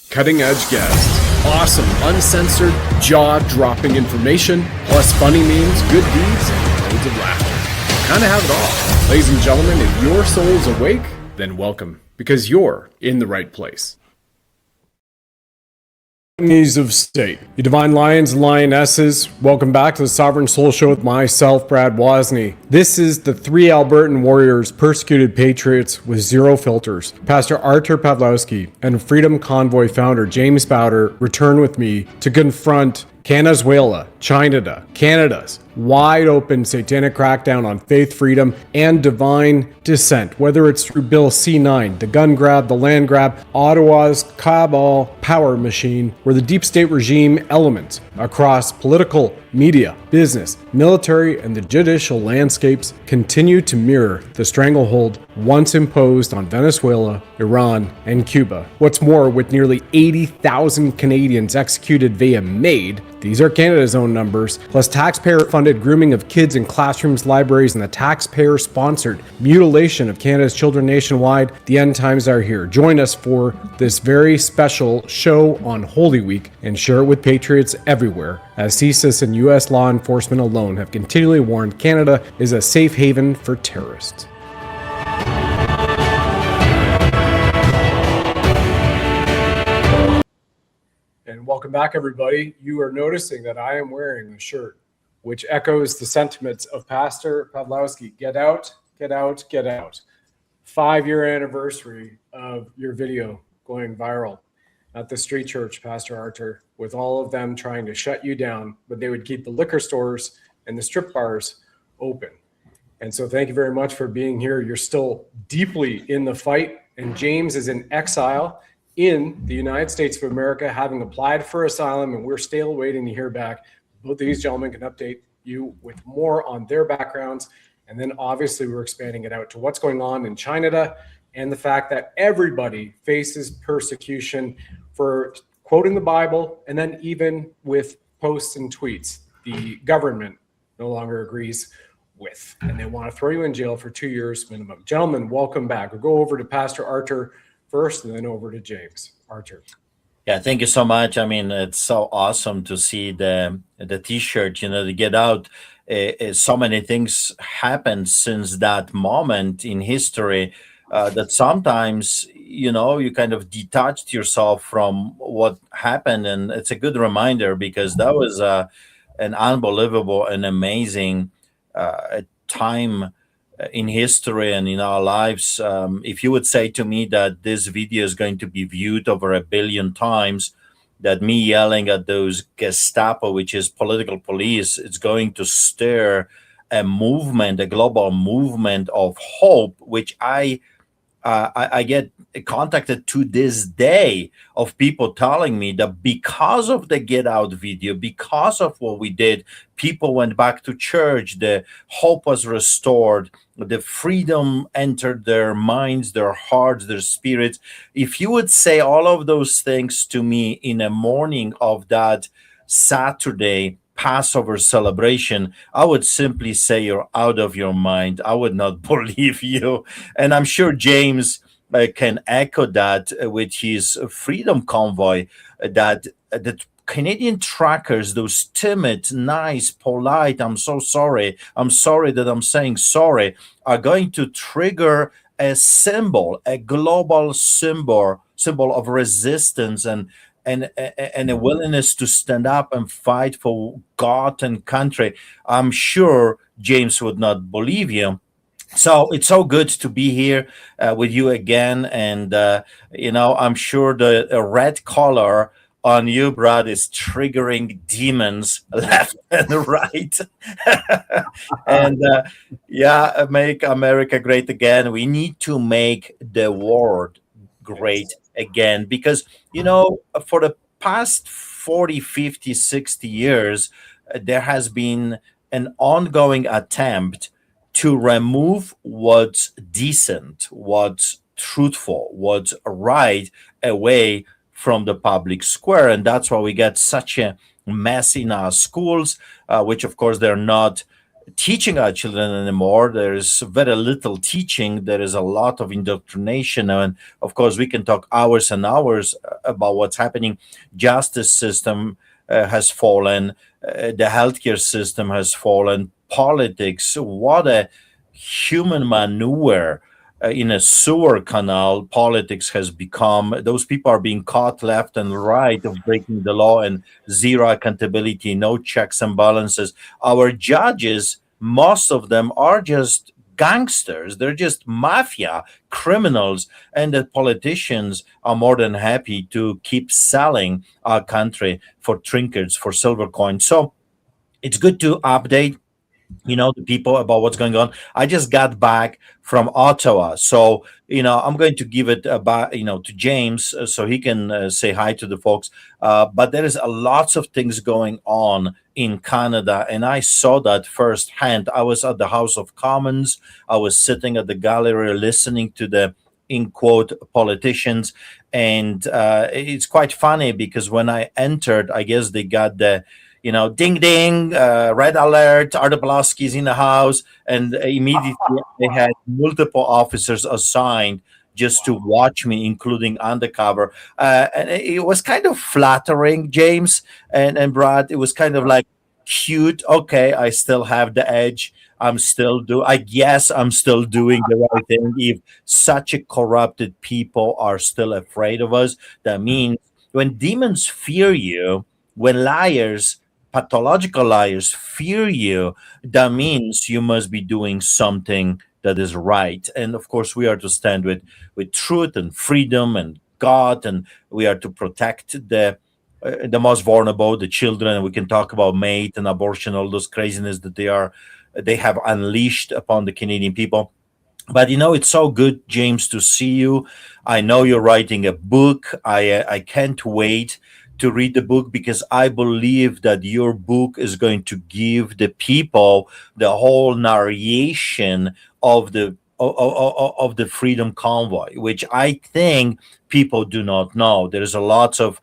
Cutting edge guests, awesome, uncensored, jaw-dropping information, plus funny memes, good deeds, and loads of laughter. Kind of have it all. Ladies and gentlemen, if your soul's awake, then welcome, because you're in the right place. Knees of state. You divine lions and lionesses, welcome back to the Sovereign Soul Show with myself, Brad Wozni. This is the three Albertan warriors, persecuted patriots with zero filters. Pastor Artur Pawlowski and Freedom Convoy founder James Bauder return with me to confront Venezuela, Canada's wide open satanic crackdown on faith freedom and divine dissent, whether it's through Bill C-9, the gun grab, the land grab, Ottawa's cabal power machine, where the deep state regime elements across political, media, business, military, and the judicial landscapes continue to mirror the stranglehold once imposed on Venezuela, Iran, and Cuba. What's more, with nearly 80,000 Canadians executed via MAID, these are Canada's own numbers, plus taxpayer-funded grooming of kids in classrooms, libraries, and the taxpayer-sponsored mutilation of Canada's children nationwide, the end times are here. Join us for this very special show on Holy Week and share it with patriots everywhere, as CSIS and U.S. law enforcement alone have continually warned Canada is a safe haven for terrorists. And welcome back, everybody. You are noticing that I am wearing a shirt which echoes the sentiments of Pastor Pawlowski. Get out, get out, get out. 5-year anniversary of your video going viral at the street church, Pastor Artur, with all of them trying to shut you down, but they would keep the liquor stores and the strip bars open. And so thank you very much for being here. You're still deeply in the fight, and James is in exile in the United States of America, having applied for asylum, and we're still waiting to hear back. Both of these gentlemen can update you with more on their backgrounds. And then obviously we're expanding it out to what's going on in China and the fact that everybody faces persecution for quoting the Bible, and then even with posts and tweets the government no longer agrees with, and they want to throw you in jail for 2 years minimum. Gentlemen, welcome back. We'll go over to Pastor Artur first and then over to James. Artur. Yeah, thank you so much. I mean, it's so awesome to see the T-shirt, to get out. So many things happened since that moment in history that sometimes, you kind of detached yourself from what happened. And it's a good reminder, because that was an unbelievable and amazing time in history and in our lives. If you would say to me that this video is going to be viewed over 1 billion times, that me yelling at those Gestapo, which is political police, it's going to stir a movement, a global movement of hope, which I get contacted to this day of people telling me that because of the Get Out video, because of what we did, people went back to church, the hope was restored, the freedom entered their minds, their hearts, their spirits. If you would say all of those things to me in a morning of that Saturday Passover celebration, I would simply say you're out of your mind. I would not believe you. And I'm sure James can echo that with his freedom convoy, that the Canadian trackers, those timid, nice, polite, I'm so sorry, I'm sorry that I'm saying sorry, are going to trigger a symbol, a global symbol of resistance and a willingness to stand up and fight for God and country. I'm sure James would not believe you. So it's so good to be here with you again. And, I'm sure the red color on you, Brad, is triggering demons left and right. And make America great again. We need to make the world great again, because for the past 40, 50, 60 years there has been an ongoing attempt to remove what's decent, what's truthful, what's right away from the public square. And that's why we get such a mess in our schools, which of course they're not teaching our children anymore. There is very little teaching. There is a lot of indoctrination, and of course, we can talk hours and hours about what's happening. Justice system has fallen. The healthcare system has fallen. Politics. What a human manure. In a sewer canal, politics has become. Those people are being caught left and right of breaking the law, and zero accountability, no checks and balances. Our judges, most of them are just gangsters. They're just mafia criminals, and the politicians are more than happy to keep selling our country for trinkets, for silver coins. So it's good to update, the people about what's going on. I just got back from Ottawa, so I'm going to give it about to James, so he can say hi to the folks. But there is a lots of things going on in Canada, and I saw that firsthand. I was at the House of Commons. I was sitting at the gallery listening to the in quote politicians, and it's quite funny because when I entered, I guess they got the ding ding, red alert, Pawlowski's in the house, and immediately they had multiple officers assigned just to watch me, including undercover. And it was kind of flattering, James and Brad. It was kind of like cute. Okay, I still have the edge. I guess I'm still doing the right thing. If such a corrupted people are still afraid of us, that means when demons fear you, when liars, pathological liars fear you, that means you must be doing something that is right. And of course, we are to stand with truth and freedom and God, and we are to protect the most vulnerable, the children. We can talk about MAID and abortion, all those craziness that they have unleashed upon the Canadian people. But it's so good, James, to see you. I know you're writing a book. I can't wait to read the book, because I believe that your book is going to give the people the whole narration of the Freedom Convoy, which I think people do not know. There's a lot of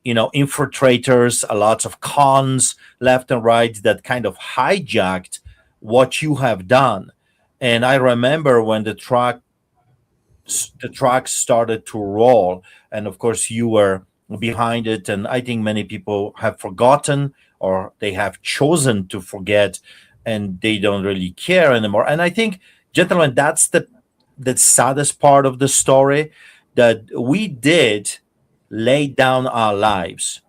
infiltrators, a lot of cons left and right that kind of hijacked what you have done. And I remember when the truck started to roll, and of course you were behind it, and I think many people have forgotten, or they have chosen to forget, and they don't really care anymore. And I think, gentlemen, that's the saddest part of the story, that we did lay down our lives.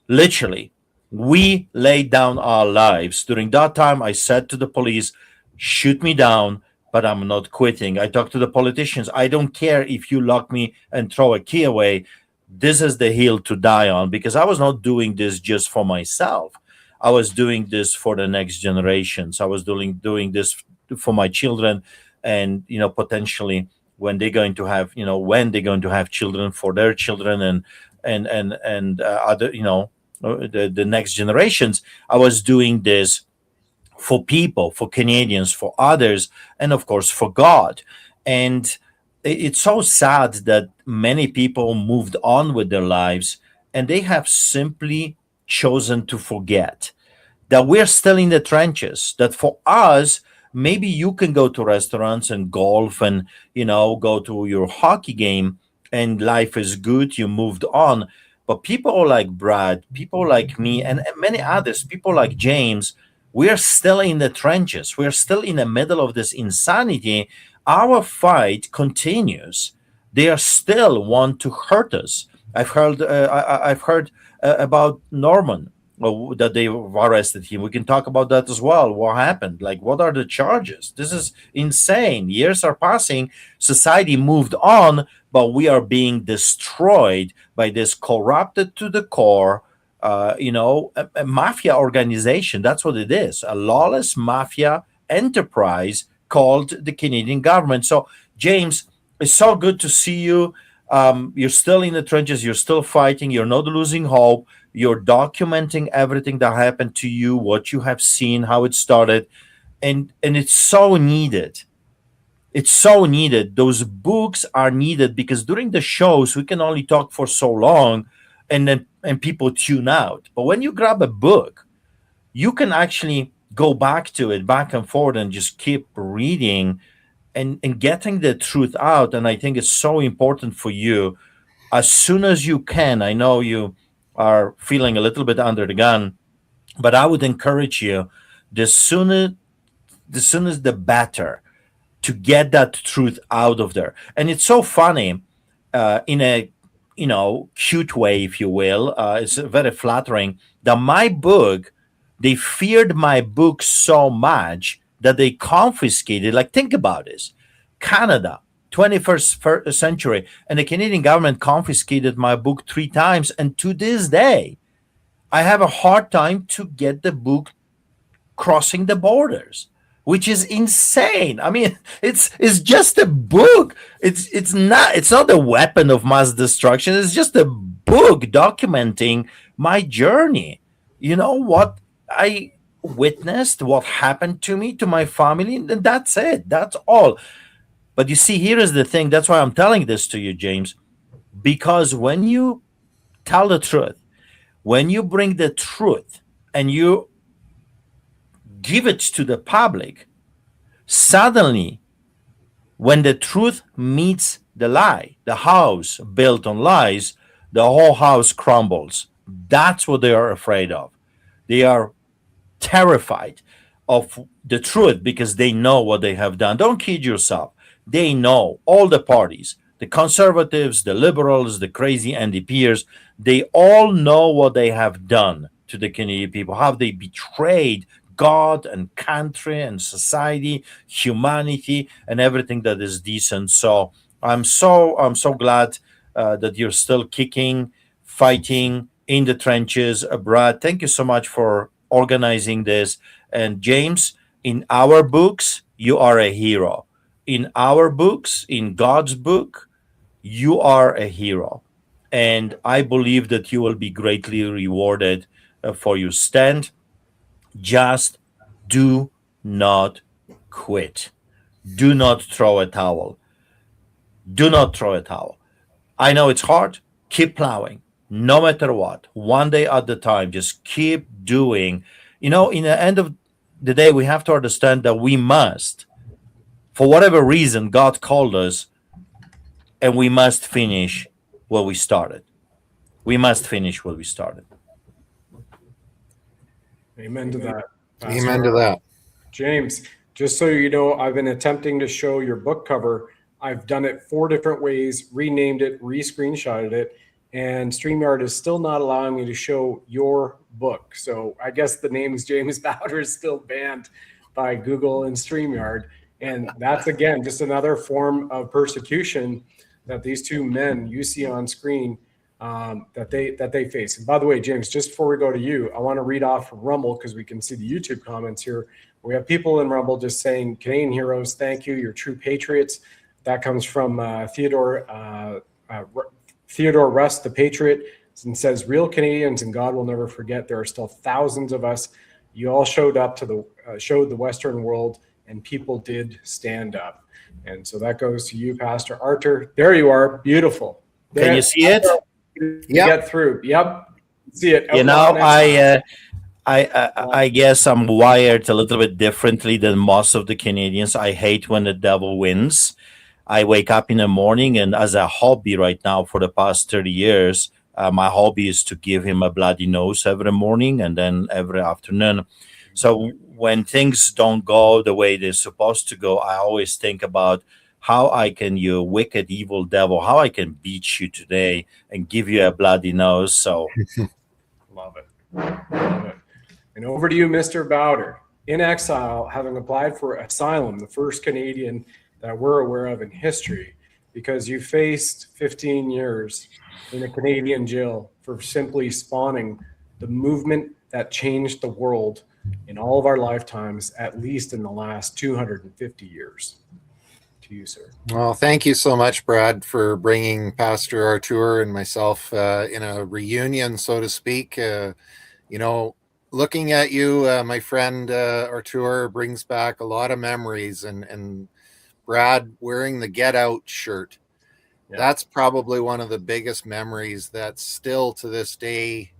Literally, we laid down our lives. During that time, I said to the police, shoot me down, but I'm not quitting. I talked to the politicians. I don't care if you lock me and throw a key away. This is the hill to die on, because I was not doing this just for myself. I was doing this for the next generations. I was doing this for my children, and potentially when they're going to have children, for their children, and other the next generations. I was doing this for people, for Canadians, for others, and of course for God. And it's so sad that many people moved on with their lives, and they have simply chosen to forget that we're still in the trenches. That for us, maybe you can go to restaurants and golf and go to your hockey game, and life is good, you moved on. But people like Brad, people like me, and many others, people like James, we're still in the trenches. We're still in the middle of this insanity. Our fight continues. They are still want to hurt us. I've heard about Norman, that they arrested him. We can talk about that as well. What happened? Like, what are the charges? This is insane. Years are passing. Society moved on, but we are being destroyed by this corrupted to the core, a mafia organization. That's what it is, a lawless mafia enterprise called the Canadian government. So, James, it's so good to see you. You're still in the trenches. You're still fighting. You're not losing hope. You're documenting everything that happened to you, what you have seen, how it started, and it's so needed. It's so needed. Those books are needed, because during the shows we can only talk for so long, and people tune out. But when you grab a book, you can actually go back to it, back and forth, and just keep reading and getting the truth out. And I think it's so important for you as soon as you can. I know you are feeling a little bit under the gun, but I would encourage you, the sooner the better, to get that truth out of there. And it's so funny, in a cute way, if you will. It's very flattering that my book, they feared my book so much that they confiscated. Like, think about this: Canada, 21st century, and the Canadian government confiscated my book 3 times, and to this day, I have a hard time to get the book crossing the borders, which is insane. I mean, it's just a book. It's not a weapon of mass destruction. It's just a book documenting my journey. You know what I witnessed, what happened to me, to my family, and that's it. That's all. But you see, here is the thing. That's why I'm telling this to you, James, because when you tell the truth, when you bring the truth and you give it to the public, suddenly, when the truth meets the lie, the house built on lies, the whole house crumbles. That's what they are afraid of. They are terrified of the truth because they know what they have done. Don't kid yourself. They know, all the parties, the conservatives, the liberals, the crazy NDPers, they all know what they have done to the Canadian people, how they betrayed God and country and society, humanity, and everything that is decent. So I'm so glad that you're still kicking, fighting in the trenches. Brad, thank you so much for organizing this. And James, in our books, you are a hero. In our books, in God's book, you are a hero. And I believe that you will be greatly rewarded for your stand. Just do not quit. Do not throw a towel. Do not throw a towel. I know it's hard. Keep plowing, no matter what. One day at a time. Just keep doing. In the end of the day, we have to understand that we must, for whatever reason, God called us, and we must finish what we started. We must finish what we started. Amen to that. Amen to that. James, just so you know, I've been attempting to show your book cover. I've done it 4 different ways, renamed it, re-screenshotted it, and StreamYard is still not allowing me to show your book. So I guess the name is James Bauder is still banned by Google and StreamYard. And that's, again, just another form of persecution that these two men you see on screen that they face. And by the way, James, just before we go to you, I want to read off from Rumble because we can see the YouTube comments here. We have people in Rumble just saying, "Canadian heroes, thank you. You're true patriots." That comes from Theodore Rust, the Patriot, and says, "Real Canadians, and God will never forget. There are still thousands of us. You all showed up to showed the Western world, and people did stand up." And so that goes to you, Pastor Artur. There you are. Beautiful. Can you see it? Yeah. Get through. Yep. See it. I guess I'm wired a little bit differently than most of the Canadians. I hate when the devil wins. I wake up in the morning, and as a hobby right now for the past 30 years, my hobby is to give him a bloody nose every morning and then every afternoon. So when things don't go the way they're supposed to go, I always think about how I can, you wicked, evil devil, how I can beat you today and give you a bloody nose. So love it. Love it. And over to you, Mr. Bauder. In exile, having applied for asylum, the first Canadian that we're aware of in history, because you faced 15 years in a Canadian jail for simply spawning the movement that changed the world in all of our lifetimes, at least in the last 250 years. To you, sir. Well, thank you so much, Brad, for bringing Pastor Artur and myself in a reunion, so to speak. Looking at you, my friend Artur, brings back a lot of memories, and Brad wearing the Get Out shirt. Yeah. That's probably one of the biggest memories that still to this day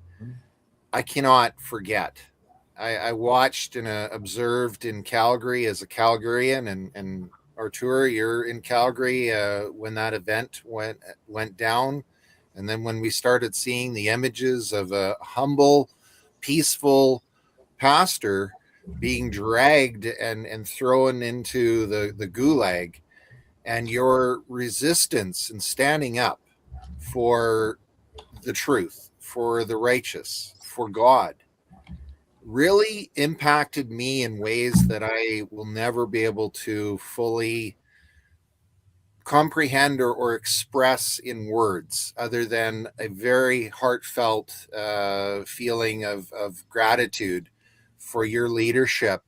I cannot forget. I watched and observed in Calgary as a Calgarian, and Artur, you're in Calgary when that event went down, and then when we started seeing the images of a humble, peaceful pastor being dragged and thrown into the gulag, and your resistance and standing up for the truth, for the righteous, for God, really impacted me in ways that I will never be able to fully comprehend or express in words, other than a very heartfelt feeling of gratitude for your leadership,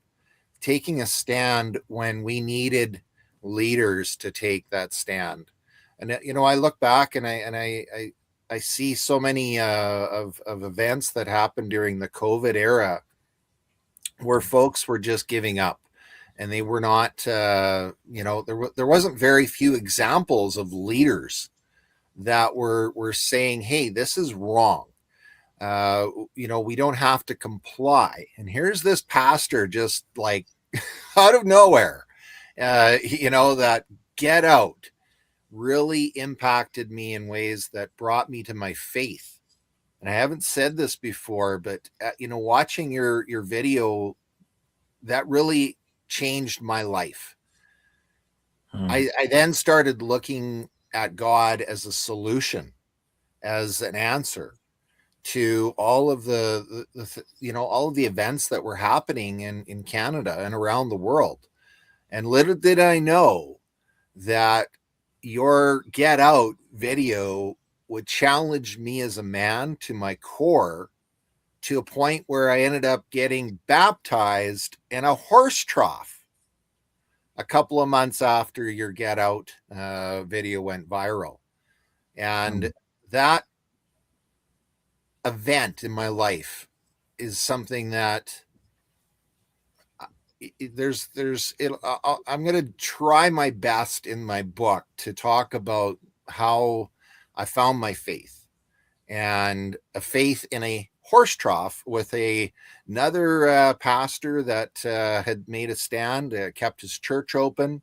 taking a stand when we needed leaders to take that stand. And I look back and I see so many of events that happened during the COVID era where folks were just giving up, and they were not, there wasn't very few examples of leaders that were saying, hey, this is wrong. We don't have to comply. And here's this pastor just like out of nowhere, that get out really impacted me in ways that brought me to my faith. And I haven't said this before, but watching your video, that really changed my life. I then started looking at God as a solution, as an answer to all of all of the events that were happening in Canada and around the world. And little did I know that your Get Out video would challenge me as a man to my core, to a point where I ended up getting baptized in a horse trough a couple of months after your Get Out video went viral. And that event in my life is something that I'm going to try my best in my book to talk about how I found my faith, and a faith in a horse trough with another pastor that had made a stand, kept his church open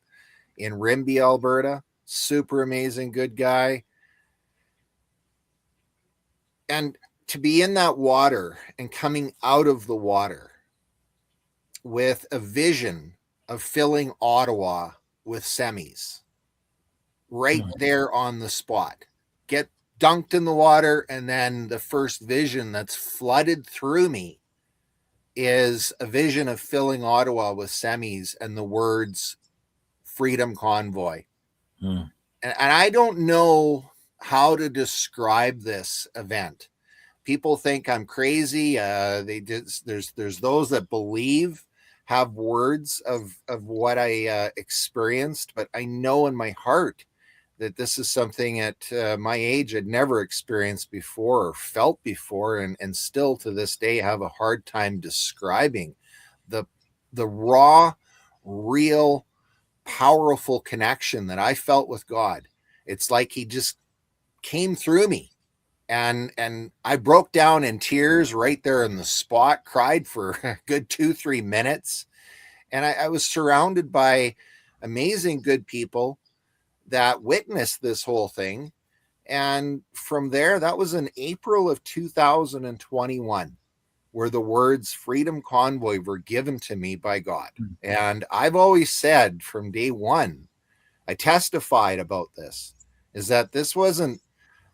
in Rimbey, Alberta. Super amazing, good guy. And to be in that water and coming out of the water with a vision of filling Ottawa with semis right there on the spot, get dunked in the water, and then the first vision that's flooded through me is a vision of filling Ottawa with semis and the words Freedom Convoy. And I don't know how to describe this event. People think I'm crazy. There's those that believe, have words of what I experienced, but I know in my heart that this is something at my age I'd never experienced before or felt before, and still to this day have a hard time describing the raw, real, powerful connection that I felt with God. It's like he just came through me, and I broke down in tears right there in the spot, cried for a good 2-3 minutes, and I was surrounded by amazing good people that witnessed this whole thing. And from there, that was in April of 2021, where the words Freedom Convoy were given to me by God. And I've always said from day one, I testified about this, is that this wasn't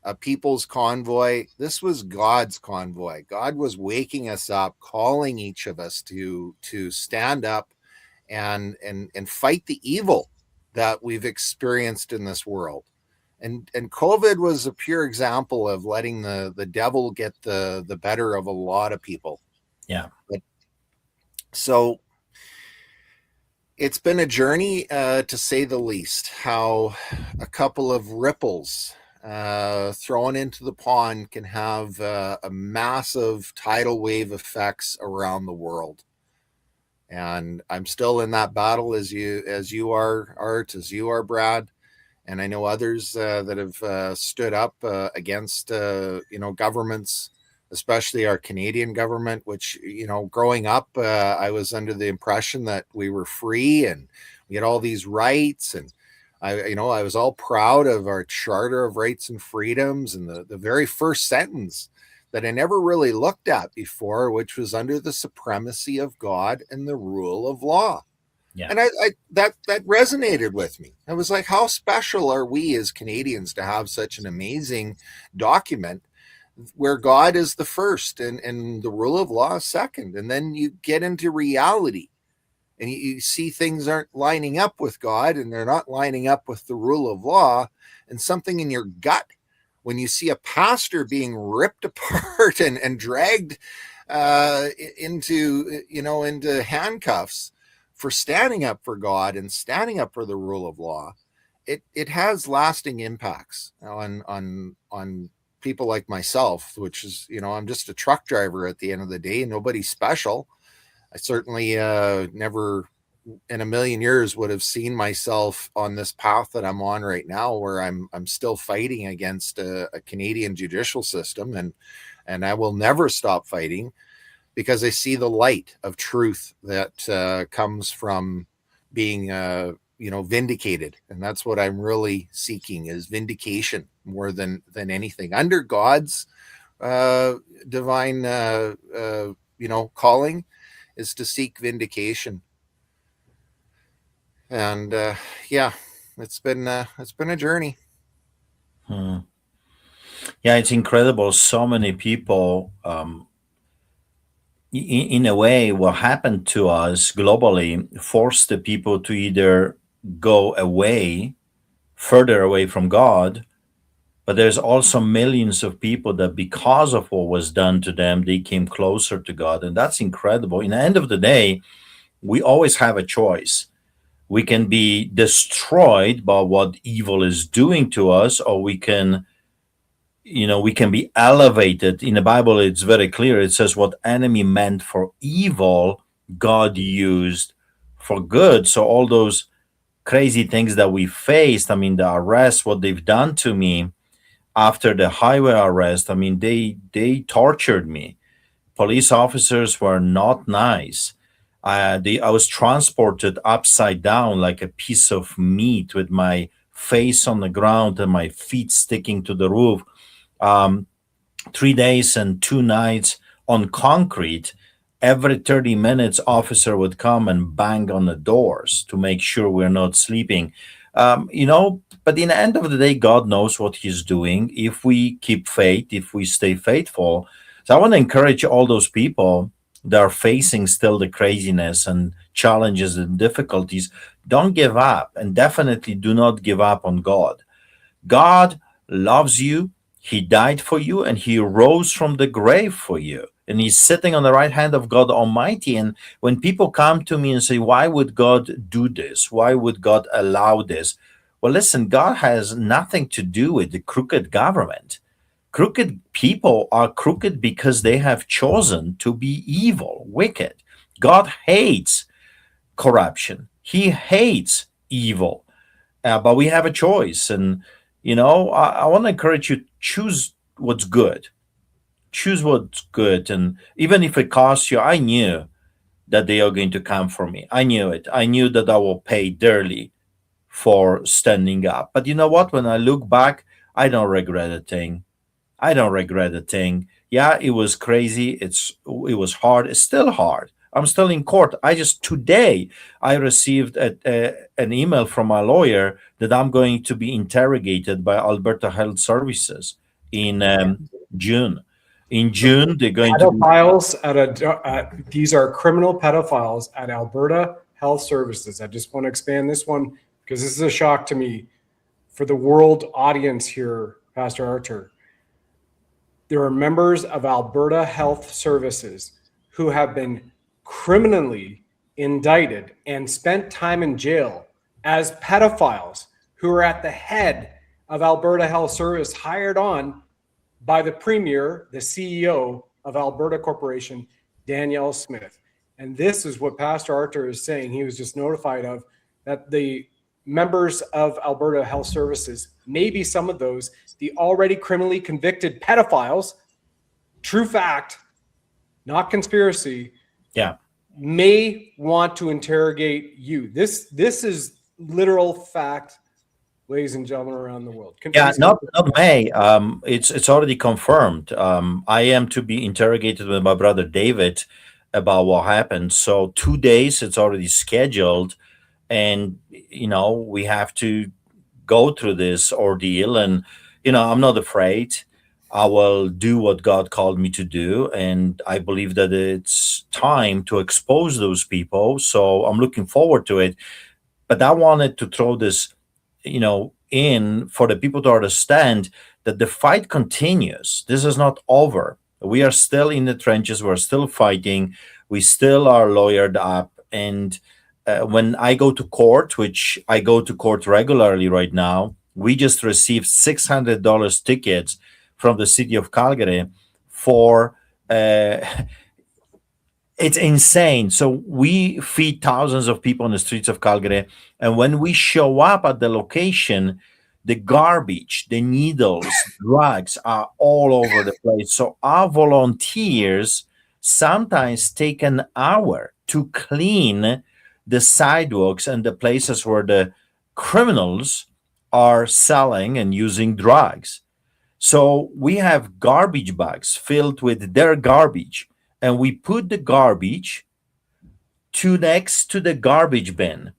a people's convoy. This was God's convoy. God was waking us up, calling each of us to stand up and fight the evil that we've experienced in this world. And COVID was a pure example of letting the devil get the better of a lot of people. Yeah. So it's been a journey, to say the least, how a couple of ripples thrown into the pond can have a massive tidal wave effects around the world. And I'm still in that battle as you are, Art, as you are, Brad. And I know others that have stood up against governments especially our Canadian government, which, growing up, I was under the impression that we were free and we had all these rights. And I was all proud of our Charter of Rights and Freedoms, and the very first sentence that I never really looked at before, which was under the supremacy of God and the rule of law. Yeah. And that resonated with me. I was like, how special are we as Canadians to have such an amazing document where God is the first and the rule of law is second. And then you get into reality and you see things aren't lining up with God, and they're not lining up with the rule of law, and something in your gut when you see a pastor being ripped apart and dragged into handcuffs for standing up for God and standing up for the rule of law, it has lasting impacts on people like myself, which is, I'm just a truck driver at the end of the day, nobody special. I certainly never in a million years would have seen myself on this path that I'm on right now, where I'm still fighting against a Canadian judicial system, and I will never stop fighting, because I see the light of truth that comes from being vindicated. And that's what I'm really seeking, is vindication more than anything. Under God's divine calling is to seek vindication. And it's been a journey. Yeah, it's incredible. So many people, in a way, what happened to us globally forced the people to either go away, further away from God, but there's also millions of people that, because of what was done to them, they came closer to God. And that's incredible. In the end of the day, we always have a choice. We can be destroyed by what evil is doing to us, or we can be elevated. In the Bible, it's very clear. It says what enemy meant for evil, God used for good. So all those crazy things that we faced, the arrest, what they've done to me after the highway arrest, they tortured me. Police officers were not nice. I was transported upside down like a piece of meat, with my face on the ground and my feet sticking to the roof. 3 days and 2 nights on concrete. Every 30 minutes, officer would come and bang on the doors to make sure we're not sleeping. But in the end of the day, God knows what he's doing if we keep faith, if we stay faithful. So I want to encourage all those people that are facing still the craziness and challenges and difficulties. Don't give up, and definitely do not give up on God. God loves you. He died for you, and he rose from the grave for you. And he's sitting on the right hand of God Almighty. And when people come to me and say, why would God do this? Why would God allow this? Well, listen, God has nothing to do with the crooked government. Crooked people are crooked because they have chosen to be evil, wicked. God hates corruption. He hates evil. But we have a choice. And, I want to encourage you, choose what's good. Choose what's good. And even if it costs you, I knew that they are going to come for me. I knew it. I knew that I will pay dearly for standing up. But you know what? When I look back, I don't regret a thing. I don't regret a thing. Yeah, it was crazy. It was hard. It's still hard. I'm still in court. Today I received an email from my lawyer that I'm going to be interrogated by Alberta Health Services in June. In June, they're going pedophiles these are criminal pedophiles at Alberta Health Services. I just want to expand this one because this is a shock to me for the world audience here, Pastor Artur. There are members of Alberta Health Services who have been criminally indicted and spent time in jail as pedophiles who are at the head of Alberta Health Service, hired on by the Premier, the CEO of Alberta Corporation, Danielle Smith. And this is what Pastor Artur is saying. He was just notified of that the members of Alberta Health Services, maybe some of those, the already criminally convicted pedophiles, true fact, not conspiracy, Yeah. may want to interrogate you. This is literal fact, ladies and gentlemen around the world. Yeah, Please not May. It's already confirmed. I am to be interrogated with my brother David about what happened. So 2 days, it's already scheduled, and we have to go through this ordeal. And I'm not afraid. I will do what God called me to do, and I believe that it's time to expose those people. So I'm looking forward to it. But I wanted to throw this in for the people to understand that the fight continues. This is not over. We are still in the trenches. We're still fighting. We still are lawyered up. And when I go to court, which I go to court regularly right now, we just received $600 tickets from the city of Calgary for uh, it's insane. So we feed thousands of people on the streets of Calgary, and when we show up at the location, the garbage, the needles, drugs are all over the place. So our volunteers sometimes take an hour to clean the sidewalks and the places where the criminals are selling and using drugs. So we have garbage bags filled with their garbage, and we put the garbage next to the garbage bin,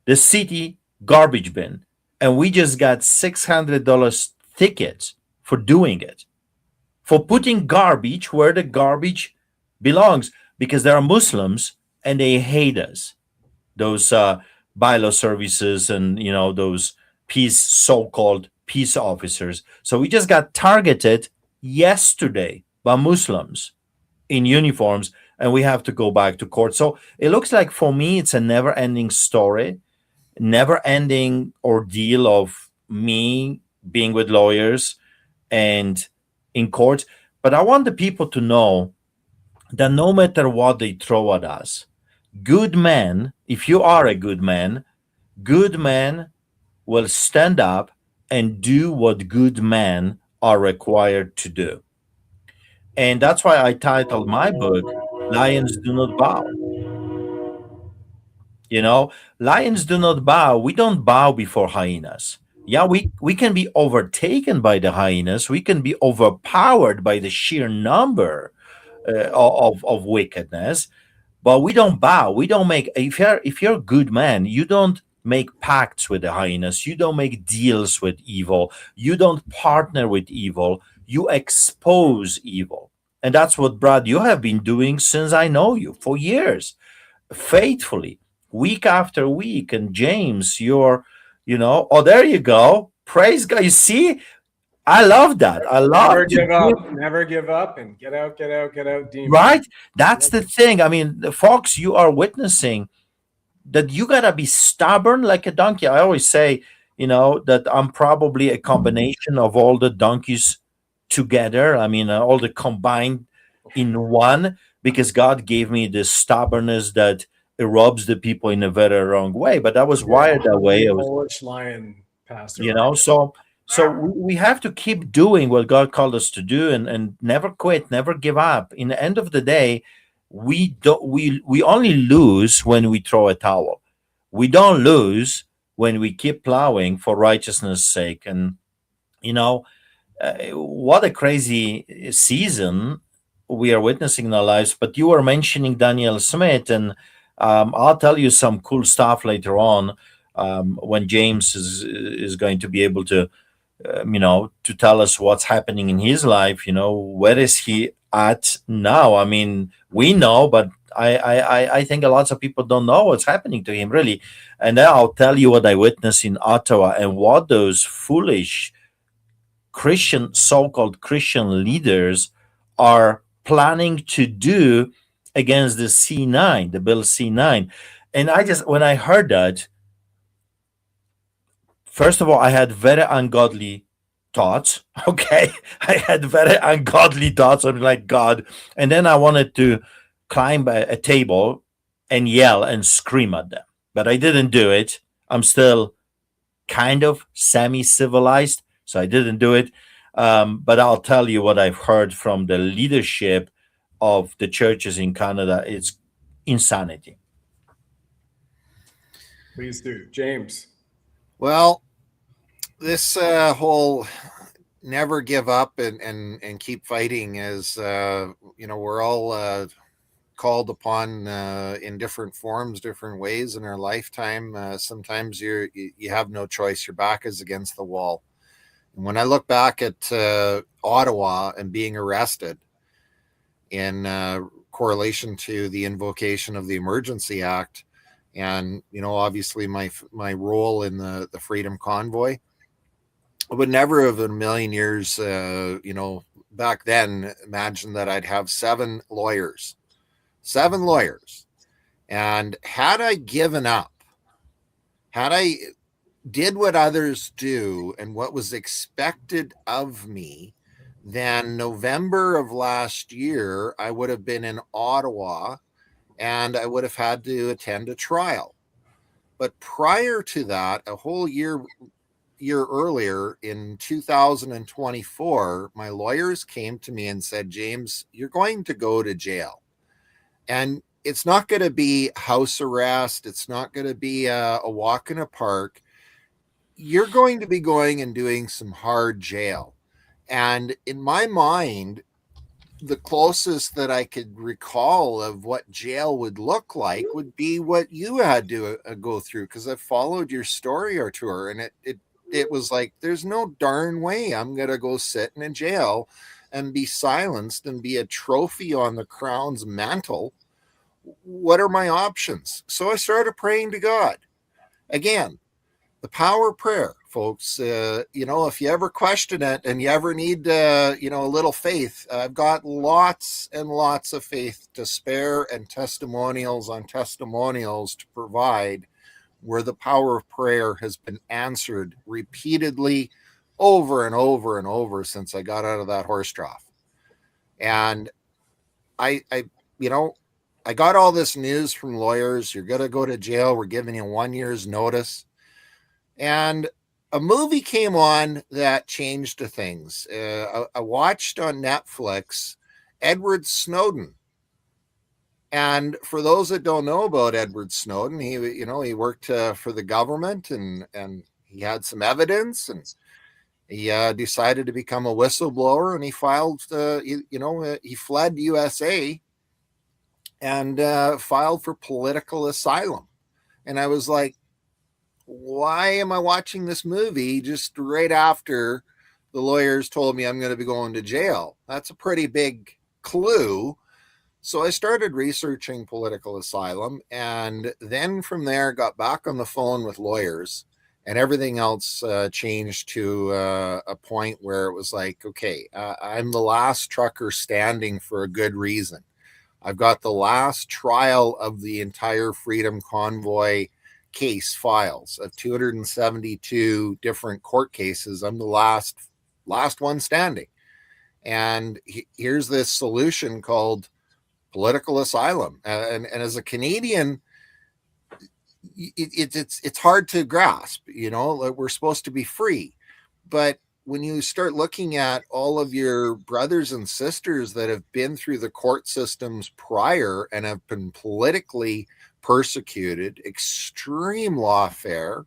the city garbage bin, and we just got $600 tickets for doing it, for putting garbage where the garbage belongs, because there are Muslims and they hate us. Those bylaw services and those peace so-called peace officers. So we just got targeted yesterday by Muslims in uniforms, and we have to go back to court. So it looks like for me it's a never-ending story, never-ending ordeal of me being with lawyers and in court. But I want the people to know that no matter what they throw at us, good men, if you are a good man will stand up and do what good men are required to do. And that's why I titled my book, Lions Do Not Bow. Lions do not bow. We don't bow before hyenas. Yeah, we can be overtaken by the hyenas. We can be overpowered by the sheer number of wickedness, but we don't bow. We don't make, if you're a good man, you don't make pacts with the hyenas. You don't make deals with evil. You don't partner with evil. You expose evil. And that's what, Brad, you have been doing since I know you for years, faithfully, week after week. And James, oh, there you go. Praise God. You see, I love that. I love never to give do up, never give up, and get out, demon. right. That's the thing. I mean, folks, you are witnessing that you gotta be stubborn like a donkey. I always say, that I'm probably a combination of all the donkeys together. I mean, all the combined in one, because God gave me this stubbornness that erupts the people in a very wrong way. But I was wired that way. I was, Polish lion pastor. so we have to keep doing what God called us to do, and never quit, never give up. In the end of the day, we only lose when we throw a towel. We don't lose when we keep plowing for righteousness' sake. And what a crazy season we are witnessing in our lives. But you were mentioning Daniel Smith, and I'll tell you some cool stuff later on, when James is going to be able to to tell us what's happening in his life. Where is he at now? I mean, we know, but I think a lot of people don't know what's happening to him, really. And then I'll tell you what I witnessed in Ottawa, and what those foolish so-called Christian leaders are planning to do against the C9, the bill C9. And when I heard that, first of all, I had very ungodly thoughts. Okay. I had very ungodly thoughts. I'm like, God. And then I wanted to climb a table and yell and scream at them, but I didn't do it. I'm still kind of semi-civilized, so I didn't do it. But I'll tell you what I've heard from the leadership of the churches in Canada. It's insanity. Please do. James. Well, this whole never give up and keep fighting is, we're all called upon in different forms, different ways in our lifetime. Sometimes you have no choice. Your back is against the wall. And when I look back at Ottawa and being arrested in correlation to the invocation of the Emergency Act, and obviously my role in the Freedom Convoy, I would never have in a million years, back then, imagine that I'd have 7 lawyers. And had I given up, had I did what others do and what was expected of me, then November of last year, I would have been in Ottawa and I would have had to attend a trial. But prior to that, a whole year earlier in 2024, my lawyers came to me and said, James, you're going to go to jail. And it's not going to be house arrest. It's not going to be a walk in a park. You're going to be going and doing some hard jail. And in my mind, the closest that I could recall of what jail would look like would be what you had to go through, because I followed your story, Artur, and it was like, there's no darn way I'm going to go sit in a jail and be silenced and be a trophy on the Crown's mantle. What are my options? So I started praying to God. Again, the power of prayer, folks. If you ever question it and you ever need, a little faith, I've got lots and lots of faith to spare and testimonials on testimonials to provide, where the power of prayer has been answered repeatedly over and over and over since I got out of that horse trough. And I got all this news from lawyers. You're going to go to jail. We're giving you 1 year's notice. And a movie came on that changed the things. I watched on Netflix Edward Snowden. And for those that don't know about Edward Snowden, he worked for the government and he had some evidence, and he decided to become a whistleblower, and he filed, he fled USA and filed for political asylum. And I was like, why am I watching this movie just right after the lawyers told me I'm going to be going to jail? That's a pretty big clue. So I started researching political asylum, and then from there got back on the phone with lawyers, and everything else changed to a point where it was like, okay, I'm the last trucker standing for a good reason. I've got the last trial of the entire Freedom Convoy case files of 272 different court cases. I'm the last one standing. And here's this solution called political asylum. And as a Canadian, it's hard to grasp, we're supposed to be free. But when you start looking at all of your brothers and sisters that have been through the court systems prior and have been politically persecuted, extreme lawfare,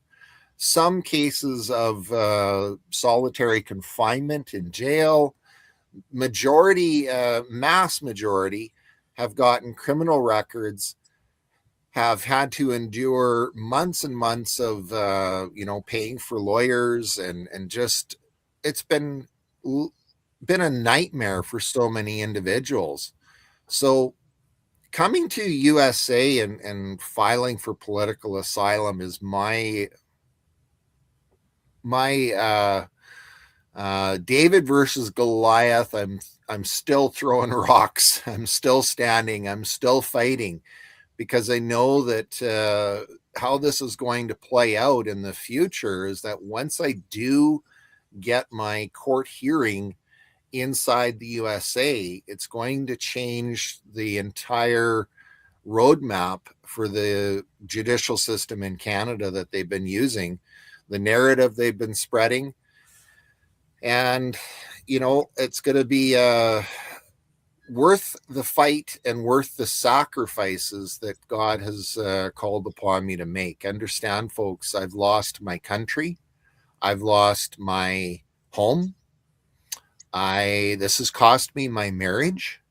some cases of solitary confinement in jail, mass majority have gotten criminal records, have had to endure months and months of, paying for lawyers, and just, it's been a nightmare for so many individuals. So coming to USA and filing for political asylum is my David versus Goliath. I'm still throwing rocks. I'm still standing. I'm still fighting, because I know that how this is going to play out in the future is that once I do get my court hearing inside the USA, it's going to change the entire roadmap for the judicial system in Canada that they've been using, the narrative they've been spreading. And, it's going to be worth the fight and worth the sacrifices that God has called upon me to make. Understand, folks, I've lost my country. I've lost my home. This has cost me my marriage.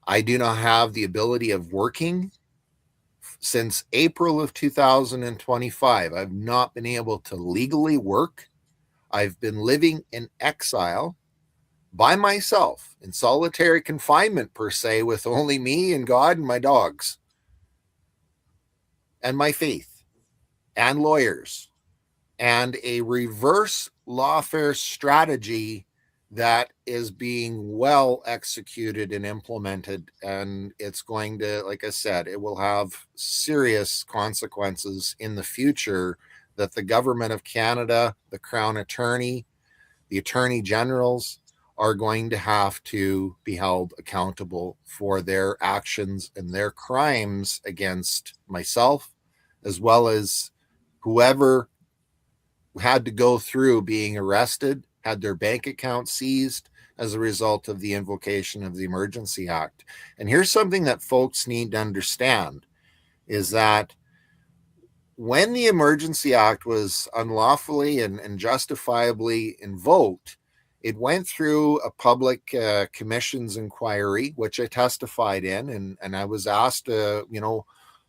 I do not have the ability of working since April of 2025. I've not been able to legally work. I've been living in exile by myself in solitary confinement, per se, with only me and God and my dogs and my faith and lawyers and a reverse lawfare strategy that is being well executed and implemented. And it's going to, like I said, it will have serious consequences in the future that the government of Canada, the Crown Attorney, the Attorney Generals are going to have to be held accountable for their actions and their crimes against myself, as well as whoever had to go through being arrested, had their bank account seized as a result of the invocation of the Emergency Act. And here's something that folks need to understand is that when the Emergency Act was unlawfully and justifiably invoked, it went through a public commission's inquiry, which I testified in, and I was asked,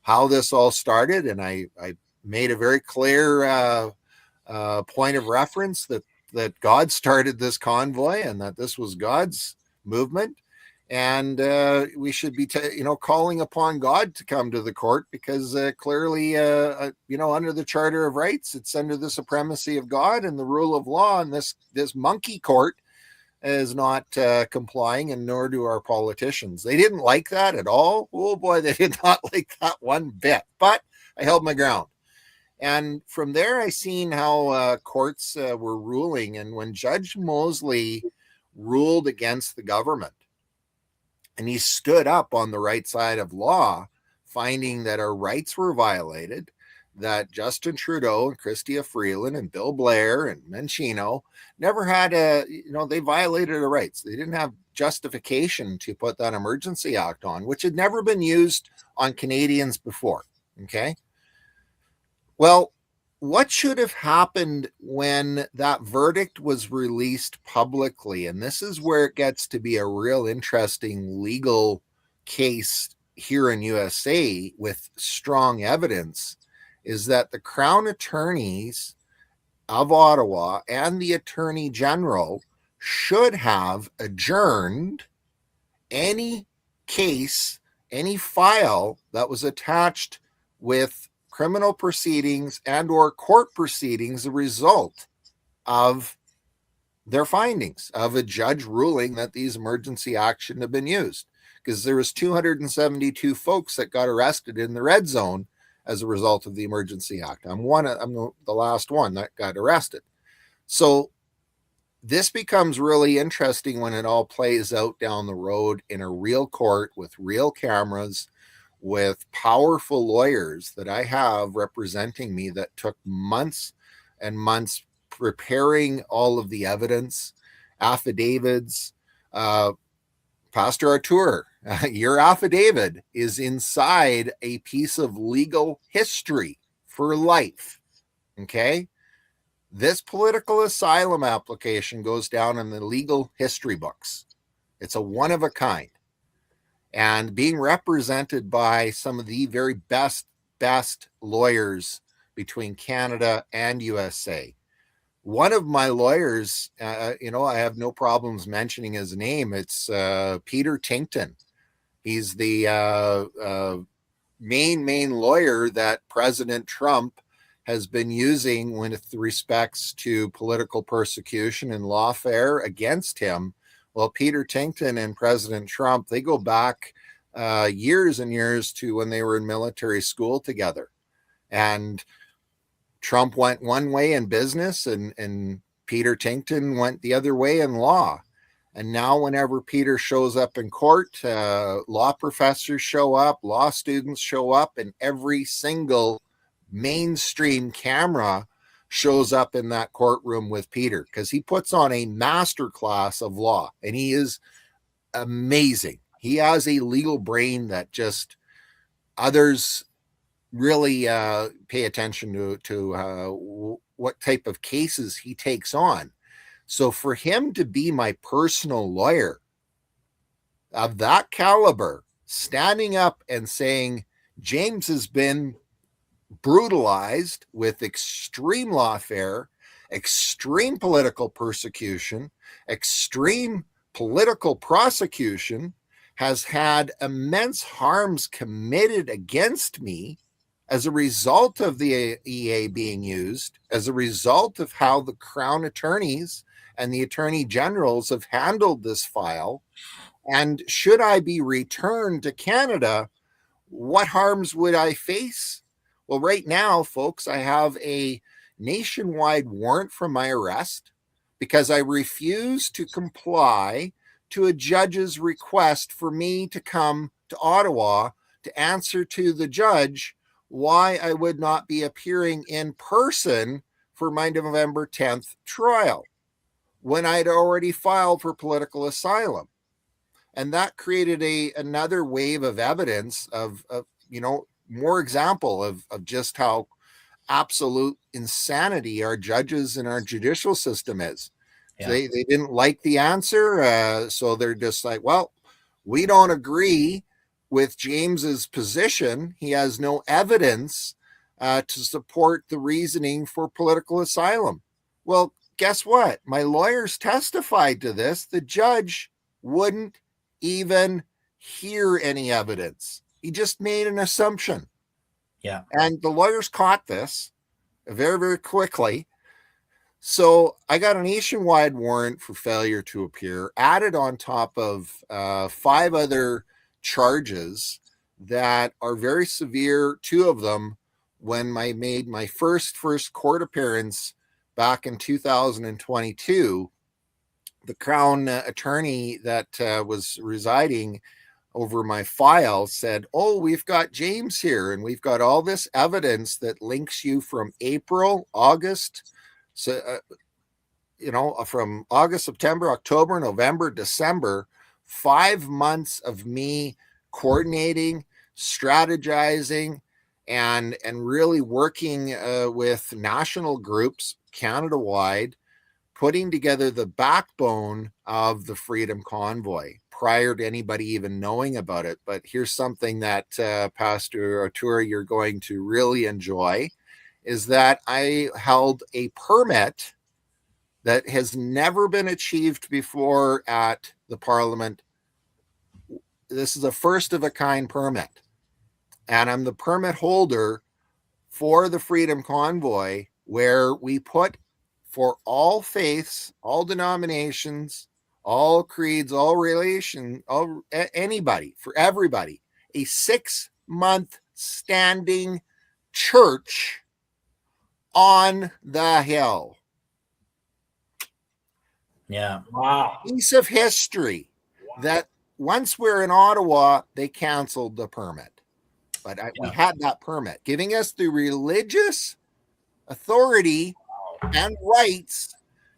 how this all started, and I made a very clear point of reference that God started this convoy and that this was God's movement, and we should be calling upon God to come to the court because clearly under the Charter of Rights, it's under the supremacy of God and the rule of law, and this monkey court is not complying, and nor do our politicians. They didn't like that at all. Oh boy, they did not like that one bit, but I held my ground. And from there, I seen how courts were ruling. And when Judge Mosley ruled against the government, and he stood up on the right side of law, finding that our rights were violated, that Justin Trudeau and Chrystia Freeland and Bill Blair and Menchino never had they violated our rights. They didn't have justification to put that Emergency Act on, which had never been used on Canadians before. Okay. Well, what should have happened when that verdict was released publicly? And this is where it gets to be a real interesting legal case here in USA with strong evidence, is that the Crown Attorneys of Ottawa and the Attorney General should have adjourned any case, any file that was attached with criminal proceedings and or court proceedings, a result of their findings of a judge ruling that these emergency action have been used, because there was 272 folks that got arrested in the red zone as a result of the Emergency Act. I'm the last one that got arrested. So this becomes really interesting when it all plays out down the road in a real court with real cameras, with powerful lawyers that I have representing me that took months and months preparing all of the evidence, affidavits. Pastor Artur, your affidavit is inside a piece of legal history for life. Okay. This political asylum application goes down in the legal history books. It's a one of a kind. And being represented by some of the very best lawyers between Canada and USA. One of my lawyers, I have no problems mentioning his name. It's Peter Tinkton. He's the main lawyer that President Trump has been using with respects to political persecution and lawfare against him. Well, Peter Tinkton and President Trump, they go back years and years to when they were in military school together. And Trump went one way in business and Peter Tinkton went the other way in law. And now whenever Peter shows up in court, law professors show up, law students show up, and every single mainstream camera shows up in that courtroom with Peter, because he puts on a master class of law, and he is amazing. He has a legal brain that just others really pay attention to what type of cases he takes on. So for him to be my personal lawyer of that caliber, standing up and saying, James has been brutalized with extreme lawfare, extreme political persecution, extreme political prosecution, has had immense harms committed against me as a result of the EA being used, as a result of how the Crown attorneys and the attorney generals have handled this file. And should I be returned to Canada, what harms would I face? Well, right now, folks, I have a nationwide warrant for my arrest because I refuse to comply to a judge's request for me to come to Ottawa to answer to the judge why I would not be appearing in person for my November 10th trial when I'd already filed for political asylum. And that created another wave of evidence of more example of just how absolute insanity our judges and our judicial system is. Yeah. So they didn't like the answer. So they're just like, well, we don't agree with James's position. He has no evidence to support the reasoning for political asylum. Well, guess what? My lawyers testified to this. The judge wouldn't even hear any evidence. He just made an assumption. Yeah. And the lawyers caught this very, very quickly. So I got a nationwide warrant for failure to appear, added on top of 5 other charges that are very severe. 2 of them, when I made my first court appearance back in 2022, the Crown attorney that was residing over my file said, oh, we've got James here and we've got all this evidence that links you from April, August, from August, September, October, November, December, 5 months of me coordinating, strategizing, and really working with national groups Canada-wide, putting together the backbone of the Freedom Convoy prior to anybody even knowing about it. But here's something that Pastor O'Toole, you're going to really enjoy, is that I held a permit that has never been achieved before at the Parliament. This is a first of a kind permit. And I'm the permit holder for the Freedom Convoy, where we put for all faiths, all denominations, all creeds, all relation, anybody, for everybody, a 6-month standing church on the hill. Yeah. Wow. Piece of history that once we're in Ottawa, they canceled the permit. But we had that permit, giving us the religious authority and rights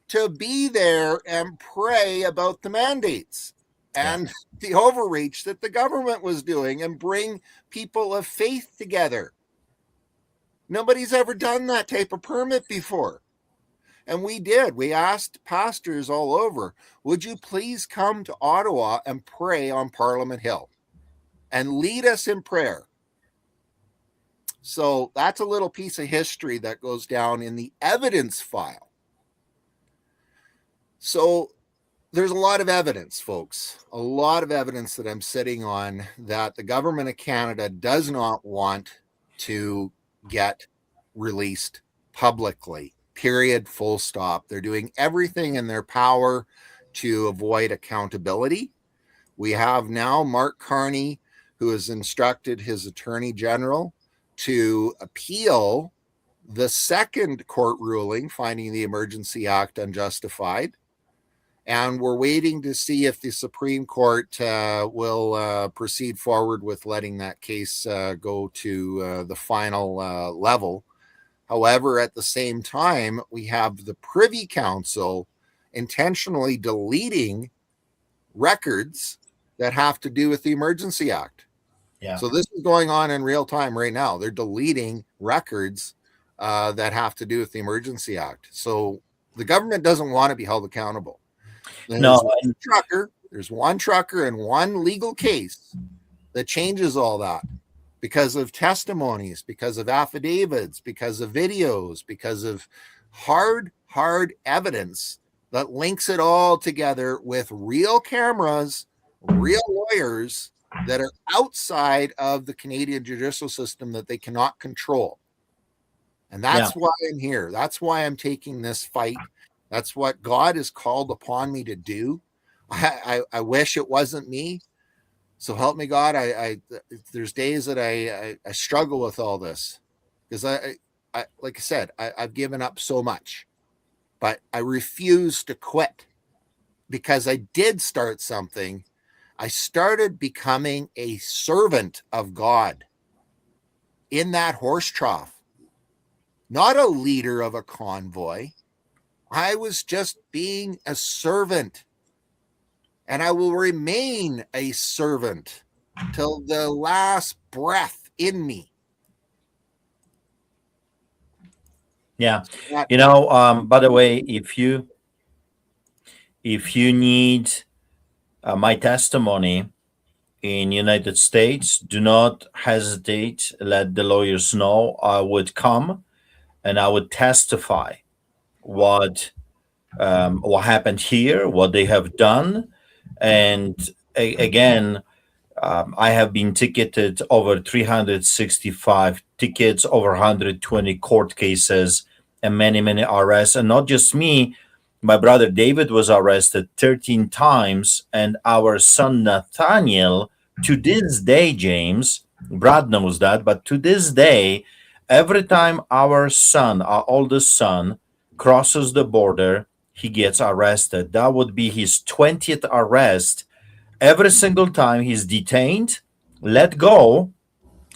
to be there and pray about the mandates and the overreach that the government was doing and bring people of faith together. Nobody's ever done that type of permit before. And we did. We asked pastors all over, would you please come to Ottawa and pray on Parliament Hill and lead us in prayer? So that's a little piece of history that goes down in the evidence file. So there's a lot of evidence, folks, a lot of evidence that I'm sitting on that the government of Canada does not want to get released publicly, period, full stop. They're doing everything in their power to avoid accountability. We have now Mark Carney, who has instructed his attorney general to appeal the second court ruling finding the Emergency Act unjustified. And we're waiting to see if the Supreme Court will proceed forward with letting that case go to the final level. However, at the same time, we have the Privy Council intentionally deleting records that have to do with the Emergency Act. Yeah. So this is going on in real time right now. They're deleting records that have to do with the Emergency Act. So the government doesn't want to be held accountable. There's one trucker and one legal case that changes all that because of testimonies, because of affidavits, because of videos, because of hard evidence that links it all together with real cameras, real lawyers that are outside of the Canadian judicial system that they cannot control. And that's why I'm here. That's why I'm taking this fight. That's what God has called upon me to do. I wish it wasn't me. So help me God. There's days that I struggle with all this because I like I said, I've given up so much, but I refuse to quit because I did start something. I started becoming a servant of God in that horse trough, not a leader of a convoy. I was just being a servant, and I will remain a servant till the last breath in me. Yeah. By the way, if you need my testimony in United States, do not hesitate. Let the lawyers know. I would come and I would testify what happened here, what they have done, and again, I have been ticketed over 365 tickets, over 120 court cases, and many arrests. And not just me, my brother David was arrested 13 times, and our son Nathaniel, to this day, James, Brad knows that, but to this day, every time our son, our oldest son, crosses the border, he gets arrested. That would be his 20th arrest. Every single time he's detained, let go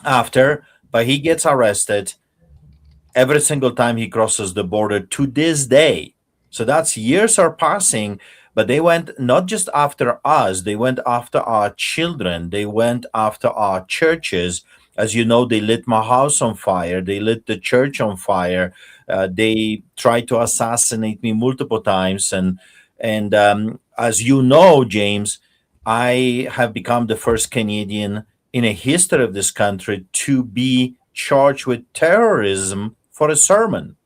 after, but he gets arrested every single time he crosses the border to this day. So that's years are passing, but they went not just after us, they went after our children, they went after our churches. As you know, they lit my house on fire, they lit the church on fire, they tried to assassinate me multiple times. And as you know, James, I have become the first Canadian in a history of this country to be charged with terrorism for a sermon.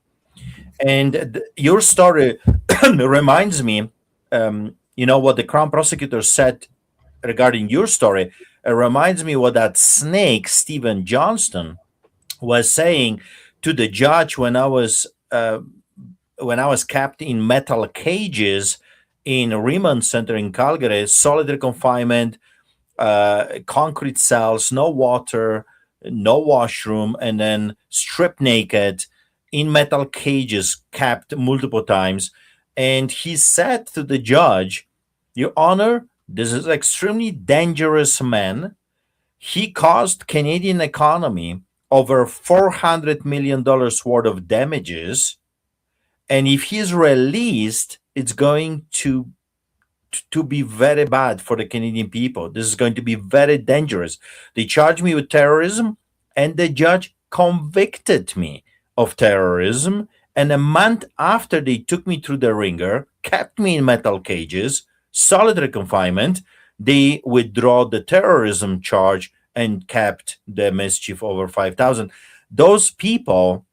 And your story reminds me, what the Crown Prosecutor said regarding your story. It reminds me what that snake, Stephen Johnston, was saying to the judge when I was kept in metal cages in Remand Center in Calgary, solitary confinement, concrete cells, no water, no washroom, and then stripped naked in metal cages, capped multiple times. And he said to the judge, Your Honor, this is extremely dangerous man. He caused Canadian economy over $400 million worth of damages. And if he's released, it's going to be very bad for the Canadian people. This is going to be very dangerous. They charged me with terrorism, and the judge convicted me of terrorism. And a month after they took me through the ringer, kept me in metal cages, solitary confinement, they withdraw the terrorism charge and kept the mischief over 5,000. Those people,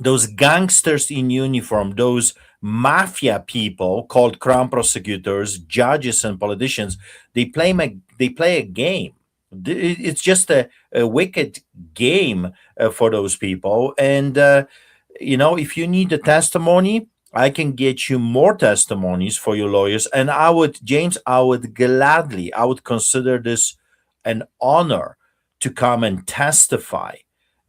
those gangsters in uniform, those mafia people called crown prosecutors, judges, and politicians, they play a game. It's just a wicked game for those people. And if you need a testimony, I can get you more testimonies for your lawyers. And I would consider this an honor to come and testify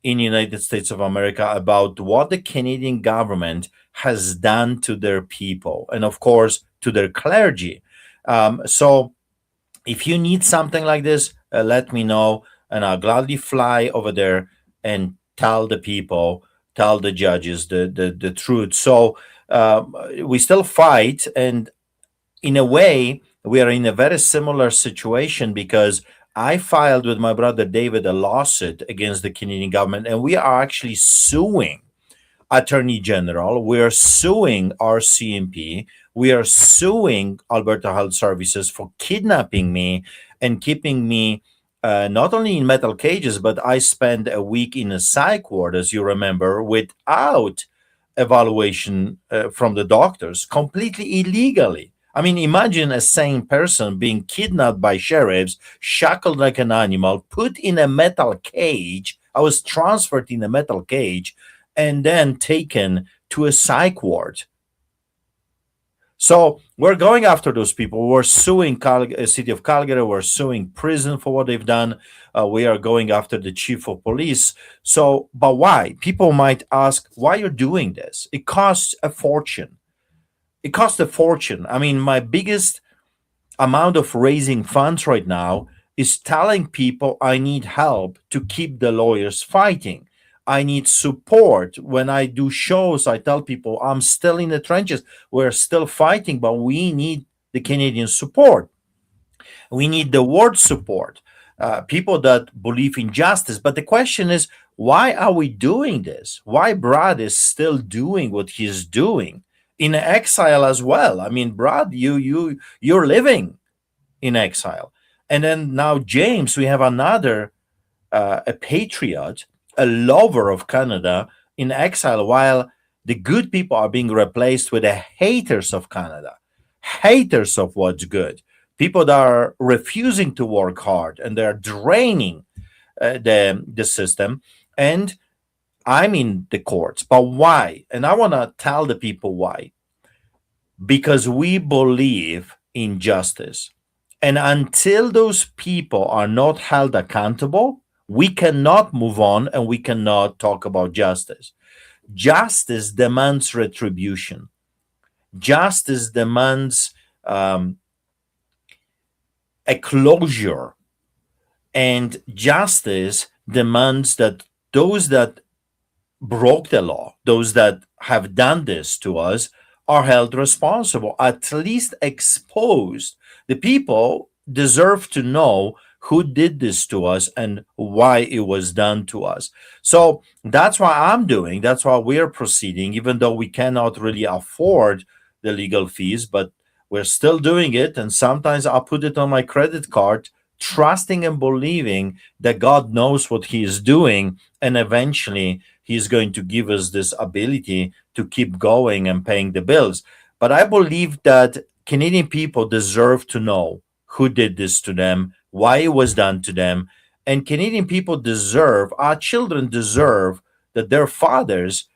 in the United States of America about what the Canadian government has done to their people and, of course, to their clergy. So if you need something like this, let me know, and I'll gladly fly over there and tell the people tell the judges the truth. So we still fight, and in a way, we are in a very similar situation because I filed with my brother David a lawsuit against the Canadian government, and we are actually suing Attorney General. We are suing RCMP. We are suing Alberta Health Services for kidnapping me and keeping me not only in metal cages, but I spent a week in a psych ward, as you remember, without evaluation from the doctors, completely illegally. I mean, imagine a sane person being kidnapped by sheriffs, shackled like an animal, put in a metal cage. I was transferred in a metal cage and then taken to a psych ward. So we're going after those people. We're suing City of Calgary. We're suing prison for what they've done. We are going after the chief of police. So, but why? People might ask, why you're doing this? It costs a fortune. It costs a fortune. I mean, my biggest amount of raising funds right now is telling people I need help to keep the lawyers fighting. I need support. When I do shows, I tell people I'm still in the trenches. We're still fighting, but we need the Canadian support. We need the world support, people that believe in justice. But the question is, why are we doing this? Why Brad is still doing what he's doing in exile as well? I mean, Brad, you're living in exile, and then now James, we have another a patriot, a lover of Canada in exile, while the good people are being replaced with the haters of Canada, haters of what's good, people that are refusing to work hard and they're draining the system. And I'm in the courts, but why? And I want to tell the people why. Because we believe in justice. And until those people are not held accountable, we cannot move on and we cannot talk about justice. Justice demands retribution. Justice demands a closure. And justice demands that those that broke the law, those that have done this to us, are held responsible, at least exposed. The people deserve to know who did this to us and why it was done to us. So that's why that's why we're proceeding, even though we cannot really afford the legal fees, but we're still doing it. And sometimes I'll put it on my credit card, trusting and believing that God knows what He is doing, and eventually He's going to give us this ability to keep going and paying the bills. But I believe that Canadian people deserve to know who did this to them, why it was done to them. And Canadian people deserve, our children deserve, that their fathers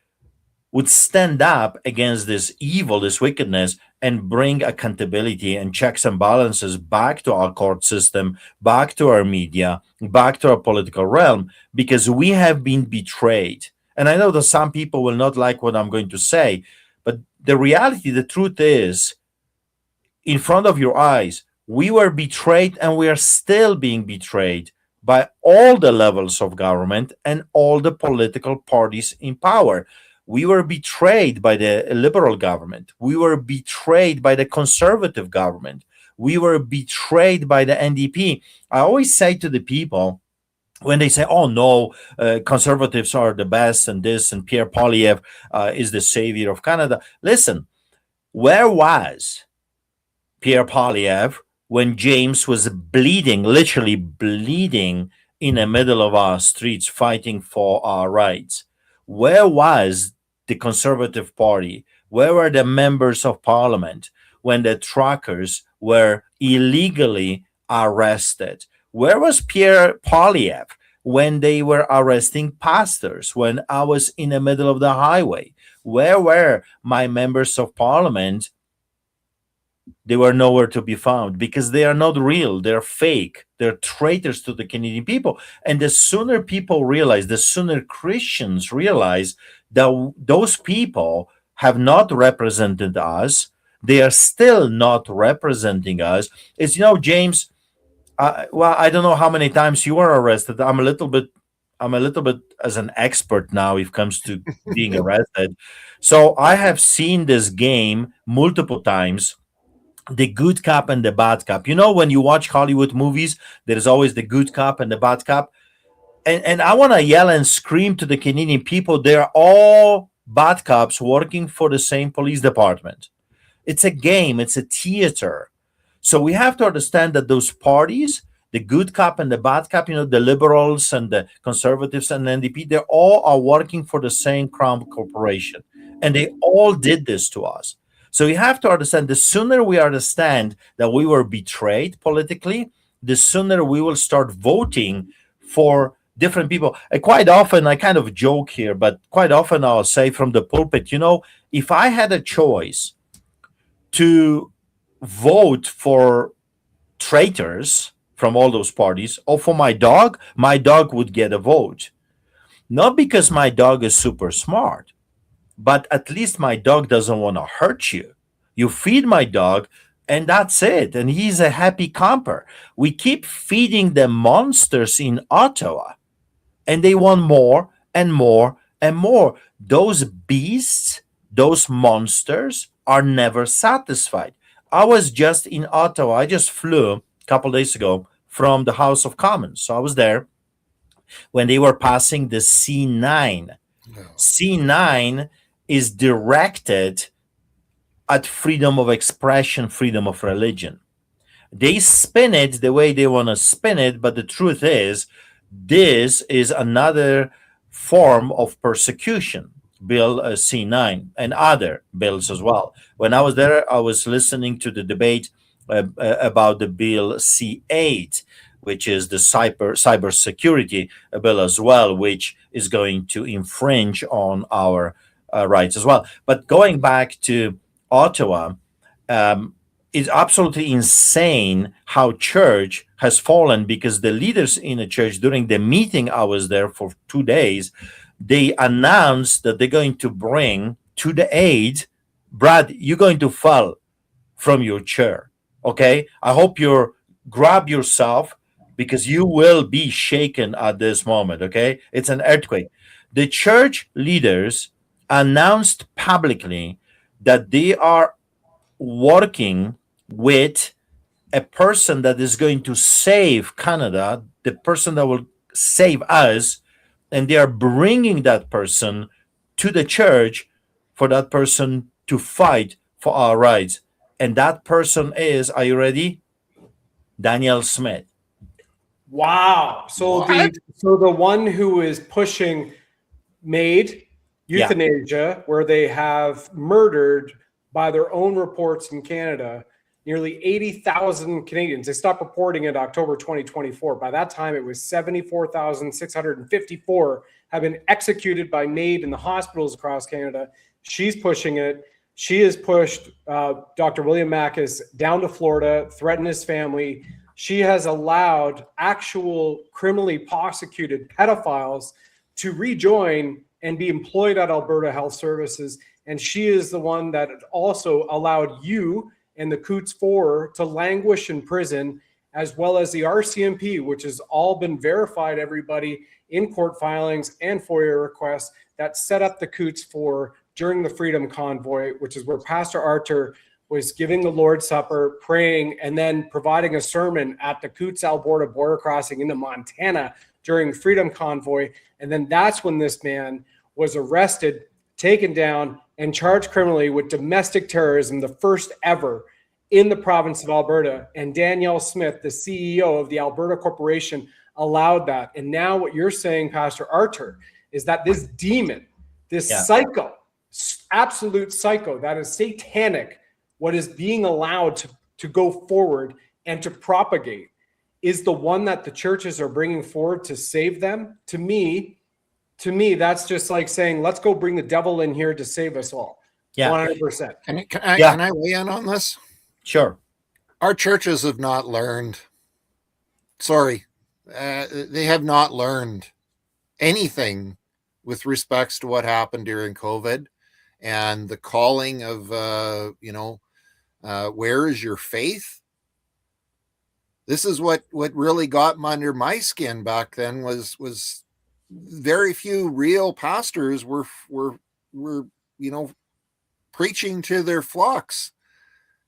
would stand up against this evil, this wickedness, and bring accountability and checks and balances back to our court system, back to our media, back to our political realm, because we have been betrayed. And I know that some people will not like what I'm going to say, but the reality, the truth is, in front of your eyes, we were betrayed, and we are still being betrayed by all the levels of government and all the political parties in power. We were betrayed by the liberal government. We were betrayed by the conservative government. We were betrayed by the NDP. I always say to the people, when they say, oh no, conservatives are the best and this, and Pierre Poilievre is the savior of Canada. Listen, where was Pierre Poilievre when James was bleeding, literally bleeding in the middle of our streets, fighting for our rights? Where was the Conservative Party? Where were the members of Parliament when the truckers were illegally arrested? Where was Pierre Poilievre when they were arresting pastors, when I was in the middle of the highway? Where were my members of Parliament? They were nowhere to be found, because they are not real. They're fake. They're traitors to the Canadian people. And the sooner people realize, the sooner Christians realize that those people have not represented us, they are still not representing us. It's, James, well, I don't know how many times you were arrested. I'm a little bit I'm a little bit as an expert now if it comes to being arrested. So I have seen this game multiple times, the good cop and the bad cop. You know, when you watch Hollywood movies, there's always the good cop and the bad cop. And I want to yell and scream to the Canadian people, they're all bad cops working for the same police department. It's a game, it's a theater. So we have to understand that those parties, the good cop and the bad cop, the liberals and the conservatives and the NDP, they all are working for the same crown corporation. And they all did this to us. So you have to understand, the sooner we understand that we were betrayed politically, the sooner we will start voting for different people. And quite often, I kind of joke here, but quite often I'll say from the pulpit, if I had a choice to vote for traitors from all those parties or for my dog would get a vote. Not because my dog is super smart, but at least my dog doesn't want to hurt you. You feed my dog, and that's it. And he's a happy camper. We keep feeding the monsters in Ottawa, and they want more and more and more. Those beasts, those monsters are never satisfied. I was just in Ottawa. I just flew a couple days ago from the House of Commons. So I was there when they were passing the C9. No. C9 is directed at freedom of expression, freedom of religion. They spin it the way they want to spin it, but the truth is, this is another form of persecution. Bill C9 and other bills as well. When I was there, I was listening to the debate about the bill C8, which is the cybersecurity bill as well, which is going to infringe on our rights as well. But going back to Ottawa, it's absolutely insane how church has fallen, because the leaders in the church, during the meeting I was there for 2 days, they announced that they're going to bring to the aid. Brad, you're going to fall from your chair. Okay, I hope you grab yourself, because you will be shaken at this moment. Okay, it's an earthquake. The church leaders announced publicly that they are working with a person that is going to save Canada, the person that will save us, and they are bringing that person to the church for that person to fight for our rights. And that person is, are you ready? Daniel Smith. Wow. So the one who is pushing MAID, euthanasia, where they have murdered, by their own reports in Canada, nearly 80,000 Canadians. They stopped reporting in October 2024. By that time, it was 74,654 have been executed by MAID in the hospitals across Canada. She's pushing it. She has pushed Dr. William Mackis down to Florida, threatened his family. She has allowed actual criminally prosecuted pedophiles to rejoin and be employed at Alberta Health Services. And she is the one that also allowed you and the Coots Four to languish in prison, as well as the RCMP, which has all been verified, everybody, in court filings and FOIA requests that set up the Coots Four during the Freedom Convoy, which is where Pastor Arthur was giving the Lord's Supper, praying, and then providing a sermon at the Coots-Alberta border crossing into Montana during Freedom Convoy. And then that's when this man was arrested, taken down, and charged criminally with domestic terrorism, the first ever in the province of Alberta. And Danielle Smith, the CEO of the Alberta Corporation, allowed that. And now what you're saying, Pastor Arthur, is that this demon, this psycho, absolute psycho, that is satanic, what is being allowed to go forward and to propagate, is the one that the churches are bringing forward to save them. To me, that's just like saying, let's go bring the devil in here to save us all. Yeah. 100%. Can I weigh in on this? Sure. Our churches have not learned. They have not learned anything with respects to what happened during COVID and the calling of, where is your faith? This is what really got under my skin back then was very few real pastors were preaching to their flocks.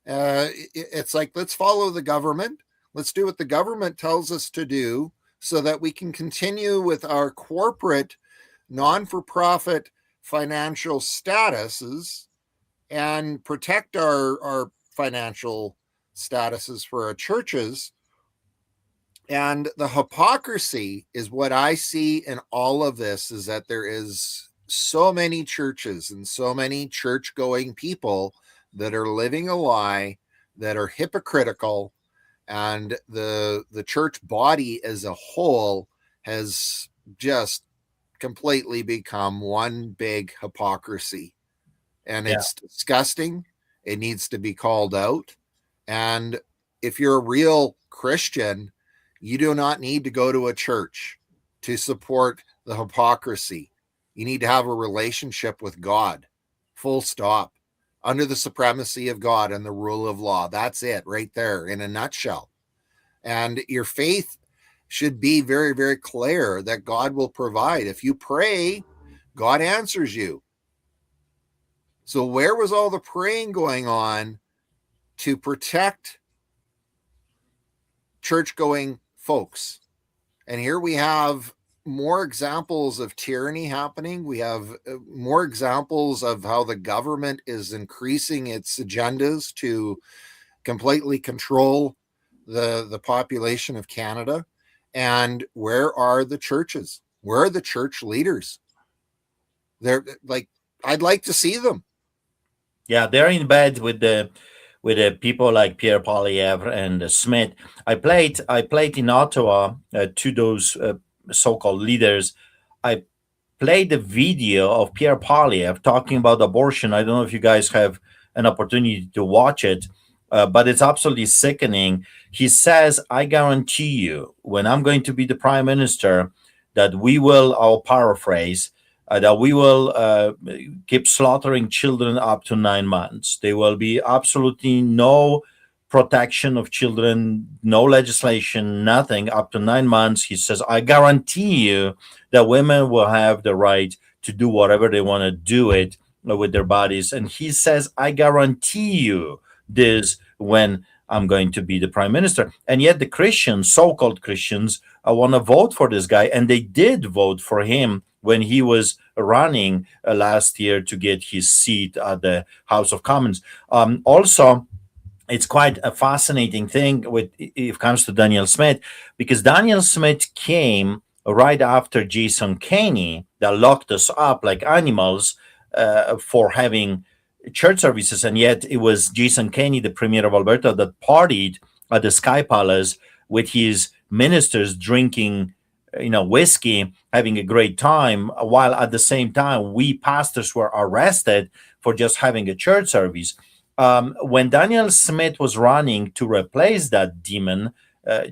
It's like, let's follow the government. Let's do what the government tells us to do so that we can continue with our corporate non-for-profit financial statuses and protect our financial statuses for our churches. And the hypocrisy is what I see in all of this, is that there is so many churches and so many church-going people that are living a lie, that are hypocritical, and the church body as a whole has just completely become one big hypocrisy. And it's disgusting. It needs to be called out. And if you're a real Christian, you do not need to go to a church to support the hypocrisy. You need to have a relationship with God, full stop, under the supremacy of God and the rule of law. That's it right there in a nutshell. And your faith should be very, very clear that God will provide. If you pray, God answers you. So where was all the praying going on to protect church-going folks? And here we have more examples of tyranny happening. We have more examples of how the government is increasing its agendas to completely control the population of Canada. And where are the churches? Where are the church leaders? They're like, I'd like to see them. Yeah, they're in bed with the people like Pierre Poilievre and Smith. I played in Ottawa to those so-called leaders. I played the video of Pierre Poilievre talking about abortion. I don't know if you guys have an opportunity to watch it, but it's absolutely sickening. He says, "I guarantee you, when I'm going to be the prime minister, that we will," I'll paraphrase, that we will keep slaughtering children up to 9 months. There will be absolutely no protection of children, no legislation, nothing up to 9 months. He says, "I guarantee you that women will have the right to do whatever they want to do it with their bodies." And he says, "I guarantee you this when I'm going to be the prime minister." And yet the Christians, so-called Christians, want to vote for this guy. And they did vote for him when he was running last year to get his seat at the House of Commons. Also, it's quite a fascinating thing if it comes to Daniel Smith, because Daniel Smith came right after Jason Kenney, that locked us up like animals for having church services. And yet it was Jason Kenney, the premier of Alberta, that partied at the Sky Palace with his ministers, drinking whiskey, having a great time, while at the same time we pastors were arrested for just having a church service. When Daniel Smith was running to replace that demon,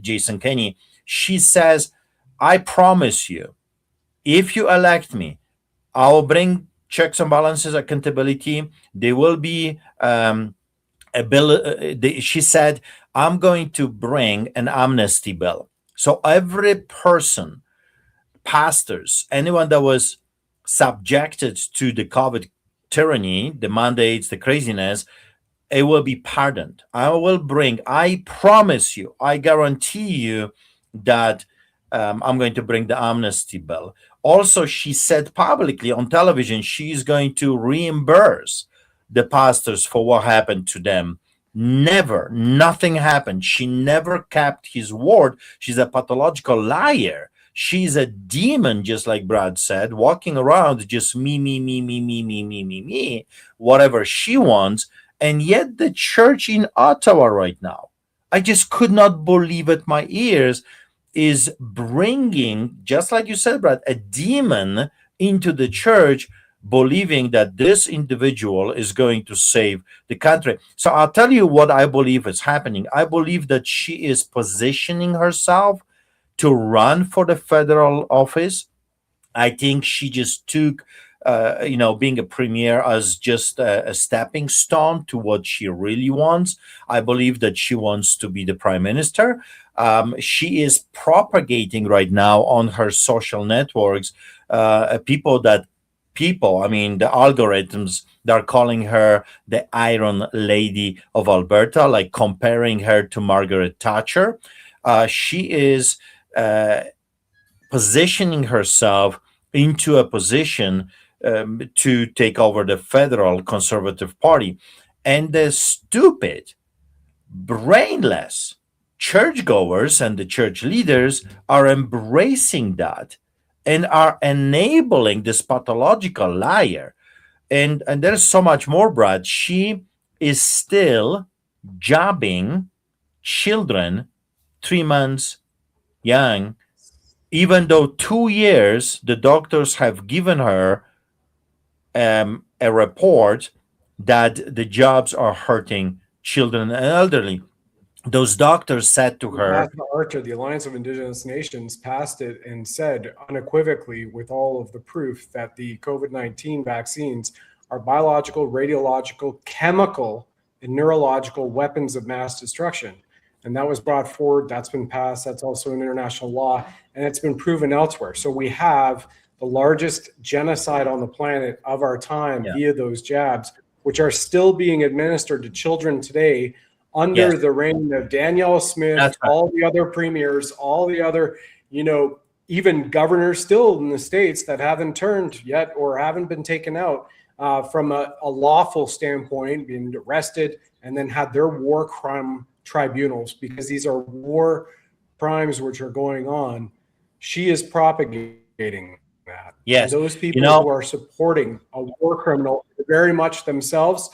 Jason Kenney, she says, "I promise you, if you elect me, I'll bring checks and balances, accountability. There will be she said, "I'm going to bring an amnesty bill. So every person, pastors, anyone that was subjected to the COVID tyranny, the mandates, the craziness, it will be pardoned. I promise you, I guarantee you that I'm going to bring the amnesty bill." Also, she said publicly on television, she's going to reimburse the pastors for what happened to them. Nothing happened. She never kept his word. She's a pathological liar. She's a demon, just like Brad said, walking around just me, whatever she wants. And yet the church in Ottawa right now, I just could not believe it, my ears, is bringing, just like you said, Brad, a demon into the church, believing that this individual is going to save the country. So I'll tell you what I believe is happening. I believe that she is positioning herself to run for the federal office. I think she just took being a premier as just a stepping stone to what she really wants. I believe that she wants to be the prime minister. She is propagating right now on her social networks I mean, the algorithms, they're calling her the Iron Lady of Alberta, like comparing her to Margaret Thatcher. She is positioning herself into a position to take over the federal Conservative Party. And the stupid, brainless churchgoers and the church leaders are embracing that and are enabling this pathological liar. And there's so much more, Brad. She is still jabbing children 3 months young, even though 2 years the doctors have given her a report that the jobs are hurting children and elderly. Those doctors said to her, Archer, the Alliance of Indigenous Nations, passed it and said unequivocally, with all of the proof, that the COVID-19 vaccines are biological, radiological, chemical, and neurological weapons of mass destruction. And that was brought forward. That's been passed. That's also in international law, and it's been proven elsewhere. So we have the largest genocide on the planet of our time via those jabs, which are still being administered to children today under the reign of Danielle Smith, all the other premiers, all the other, even governors still in the states that haven't turned yet or haven't been taken out from a lawful standpoint, being arrested and then had their war crime tribunals, because these are war crimes which are going on. She is propagating that. Yes. And those people who are supporting a war criminal are very much themselves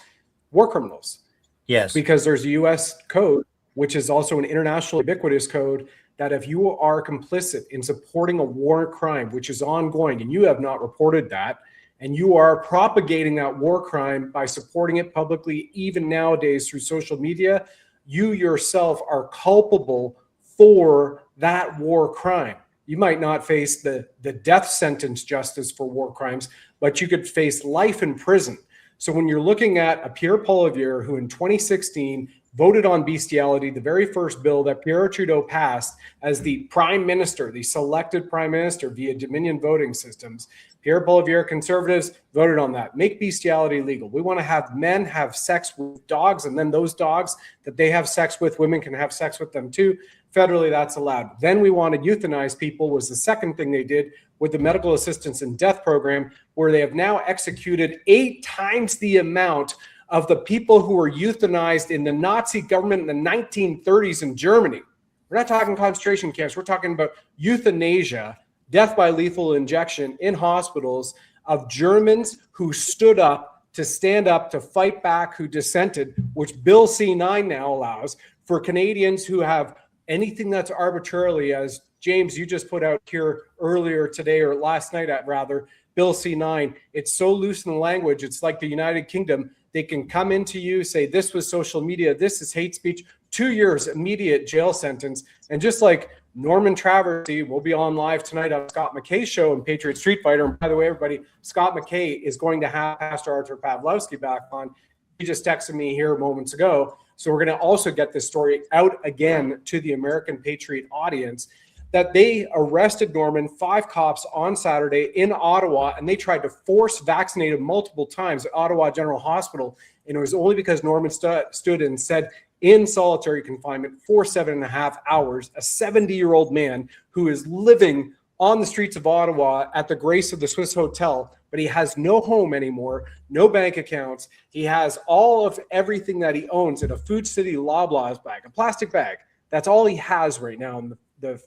war criminals. Yes. Because there's a U.S. code, which is also an international ubiquitous code, that if you are complicit in supporting a war crime, which is ongoing, and you have not reported that, and you are propagating that war crime by supporting it publicly, even nowadays through social media, you yourself are culpable for that war crime. You might not face the death sentence justice for war crimes, but you could face life in prison. So when you're looking at a Pierre Poilievre who in 2016 voted on bestiality, the very first bill that Pierre Trudeau passed as the prime minister, the selected prime minister via Dominion voting systems, Pierre Poilievre, Conservatives, voted on that. Make bestiality legal. We want to have men have sex with dogs, and then those dogs that they have sex with, women can have sex with them too. Federally, that's allowed. Then we wanted euthanize people, was the second thing they did with the medical assistance in death program, where they have now executed 8 times the amount of the people who were euthanized in the Nazi government in the 1930s in Germany. We're not talking concentration camps. We're talking about euthanasia, death by lethal injection in hospitals of Germans who stood up to stand up, to fight back, who dissented, which Bill C-9 now allows for Canadians who have anything that's arbitrarily, as James, you just put out here earlier today, or last night rather, Bill C-9, it's so loose in the language, it's like the United Kingdom. They can come into you, say this was social media, this is hate speech, 2 years immediate jail sentence. And just like Norman Traversy will be on live tonight on Scott McKay's show and Patriot Street Fighter. And by the way, everybody, Scott McKay is going to have Pastor Arthur Pawlowski back on. He just texted me here moments ago. So we're going to also get this story out again to the American Patriot audience, that they arrested Norman, 5 cops on Saturday in Ottawa, and they tried to force vaccinate him multiple times at Ottawa General Hospital. And it was only because Norman stood and said, in solitary confinement for 7.5 hours, a 70-year-old man who is living on the streets of Ottawa at the grace of the Swiss Hotel, but he has no home anymore, no bank accounts. He has all of everything that he owns in a Food City Loblaws bag, a plastic bag. That's all he has right now, and the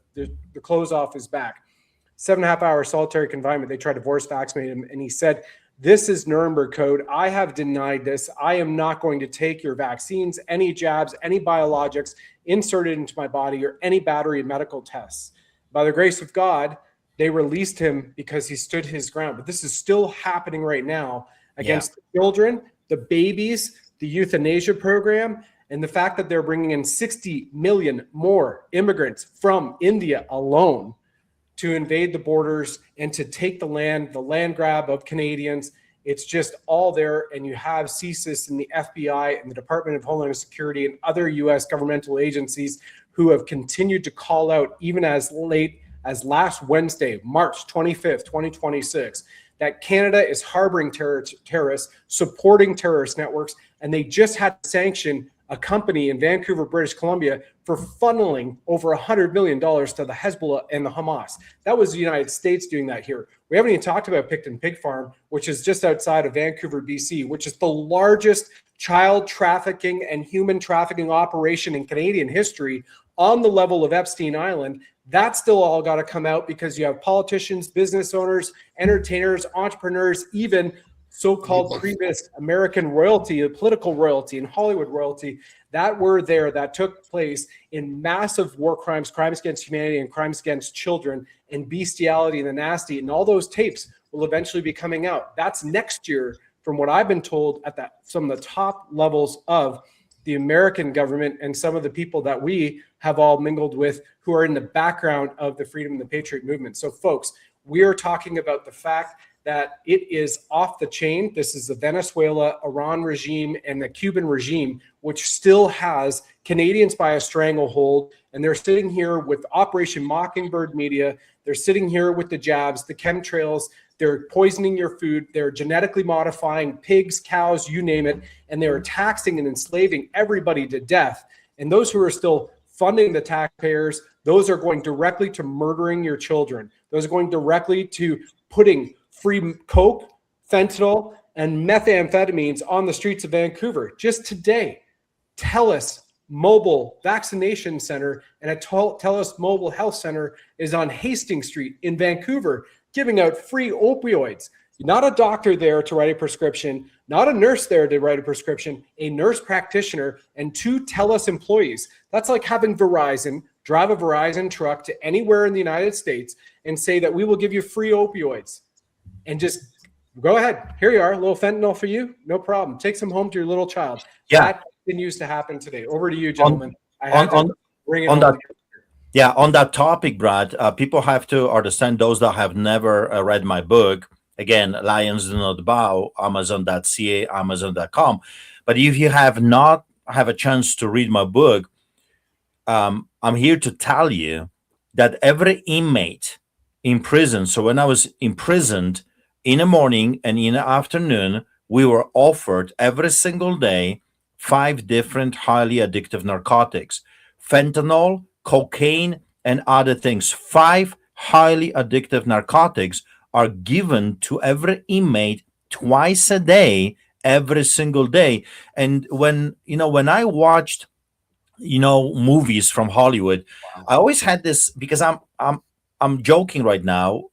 clothes off his back. 7.5 hours solitary confinement. They tried to force vaccinate him, and he said, "This is Nuremberg code. I have denied this. I am not going to take your vaccines, any jabs, any biologics inserted into my body, or any battery of medical tests." By the grace of God, they released him because he stood his ground. But this is still happening right now against the children, the babies, the euthanasia program, and the fact that they're bringing in 60 million more immigrants from India alone to invade the borders and to take the land grab of Canadians. It's just all there. And you have CSIS and the FBI and the Department of Homeland Security and other U.S. governmental agencies who have continued to call out, even as late as last Wednesday, March 25th, 2026, that Canada is harboring terrorists, supporting terrorist networks, and they just had to sanction a company in Vancouver, British Columbia, for funneling over $100 million to the Hezbollah and the Hamas. That was the United States doing that here. We haven't even talked about Picton Pig Farm, which is just outside of Vancouver, BC, which is the largest child trafficking and human trafficking operation in Canadian history, on the level of Epstein Island. That's still all got to come out, because you have politicians, business owners, entertainers, entrepreneurs, even so-called previous American royalty, political royalty, and Hollywood royalty that were there, that took place in massive war crimes, crimes against humanity, and crimes against children, and bestiality and the nasty. And all those tapes will eventually be coming out. That's next year, from what I've been told, at some of the top levels of the American government and some of the people that we have all mingled with, who are in the background of the Freedom and the Patriot movement. So folks, we are talking about the fact that it is off the chain. This is the Venezuela, Iran regime, and the Cuban regime, which still has Canadians by a stranglehold. And they're sitting here with Operation Mockingbird media. They're sitting here with the jabs, the chemtrails. They're poisoning your food. They're genetically modifying pigs, cows, you name it. And they're taxing and enslaving everybody to death. And those who are still funding the taxpayers, those are going directly to murdering your children. Those are going directly to putting free coke, fentanyl, and methamphetamines on the streets of Vancouver. Just today, TELUS Mobile Vaccination Center and a TELUS Mobile Health Center is on Hastings Street in Vancouver, giving out free opioids. Not a doctor there to write a prescription, not a nurse there to write a prescription, a nurse practitioner and 2 TELUS employees. That's like having Verizon drive a Verizon truck to anywhere in the United States and say that we will give you free opioids. And just go ahead. Here you are, a little fentanyl for you. No problem. Take some home to your little child. Yeah. That continues to happen today. Over to you, gentlemen. On that topic, Brad, people have to understand, those that have never read my book. Again, Lions Do Not Bow, Amazon.ca, Amazon.com. But if you have not have a chance to read my book, I'm here to tell you that every inmate in prison, so when I was imprisoned, in the morning and in the afternoon, we were offered every single day 5 different highly addictive narcotics: fentanyl, cocaine, and other things. 5 highly addictive narcotics are given to every inmate twice a day, every single day. And when I watched, movies from Hollywood, I always had this, because I'm joking right now,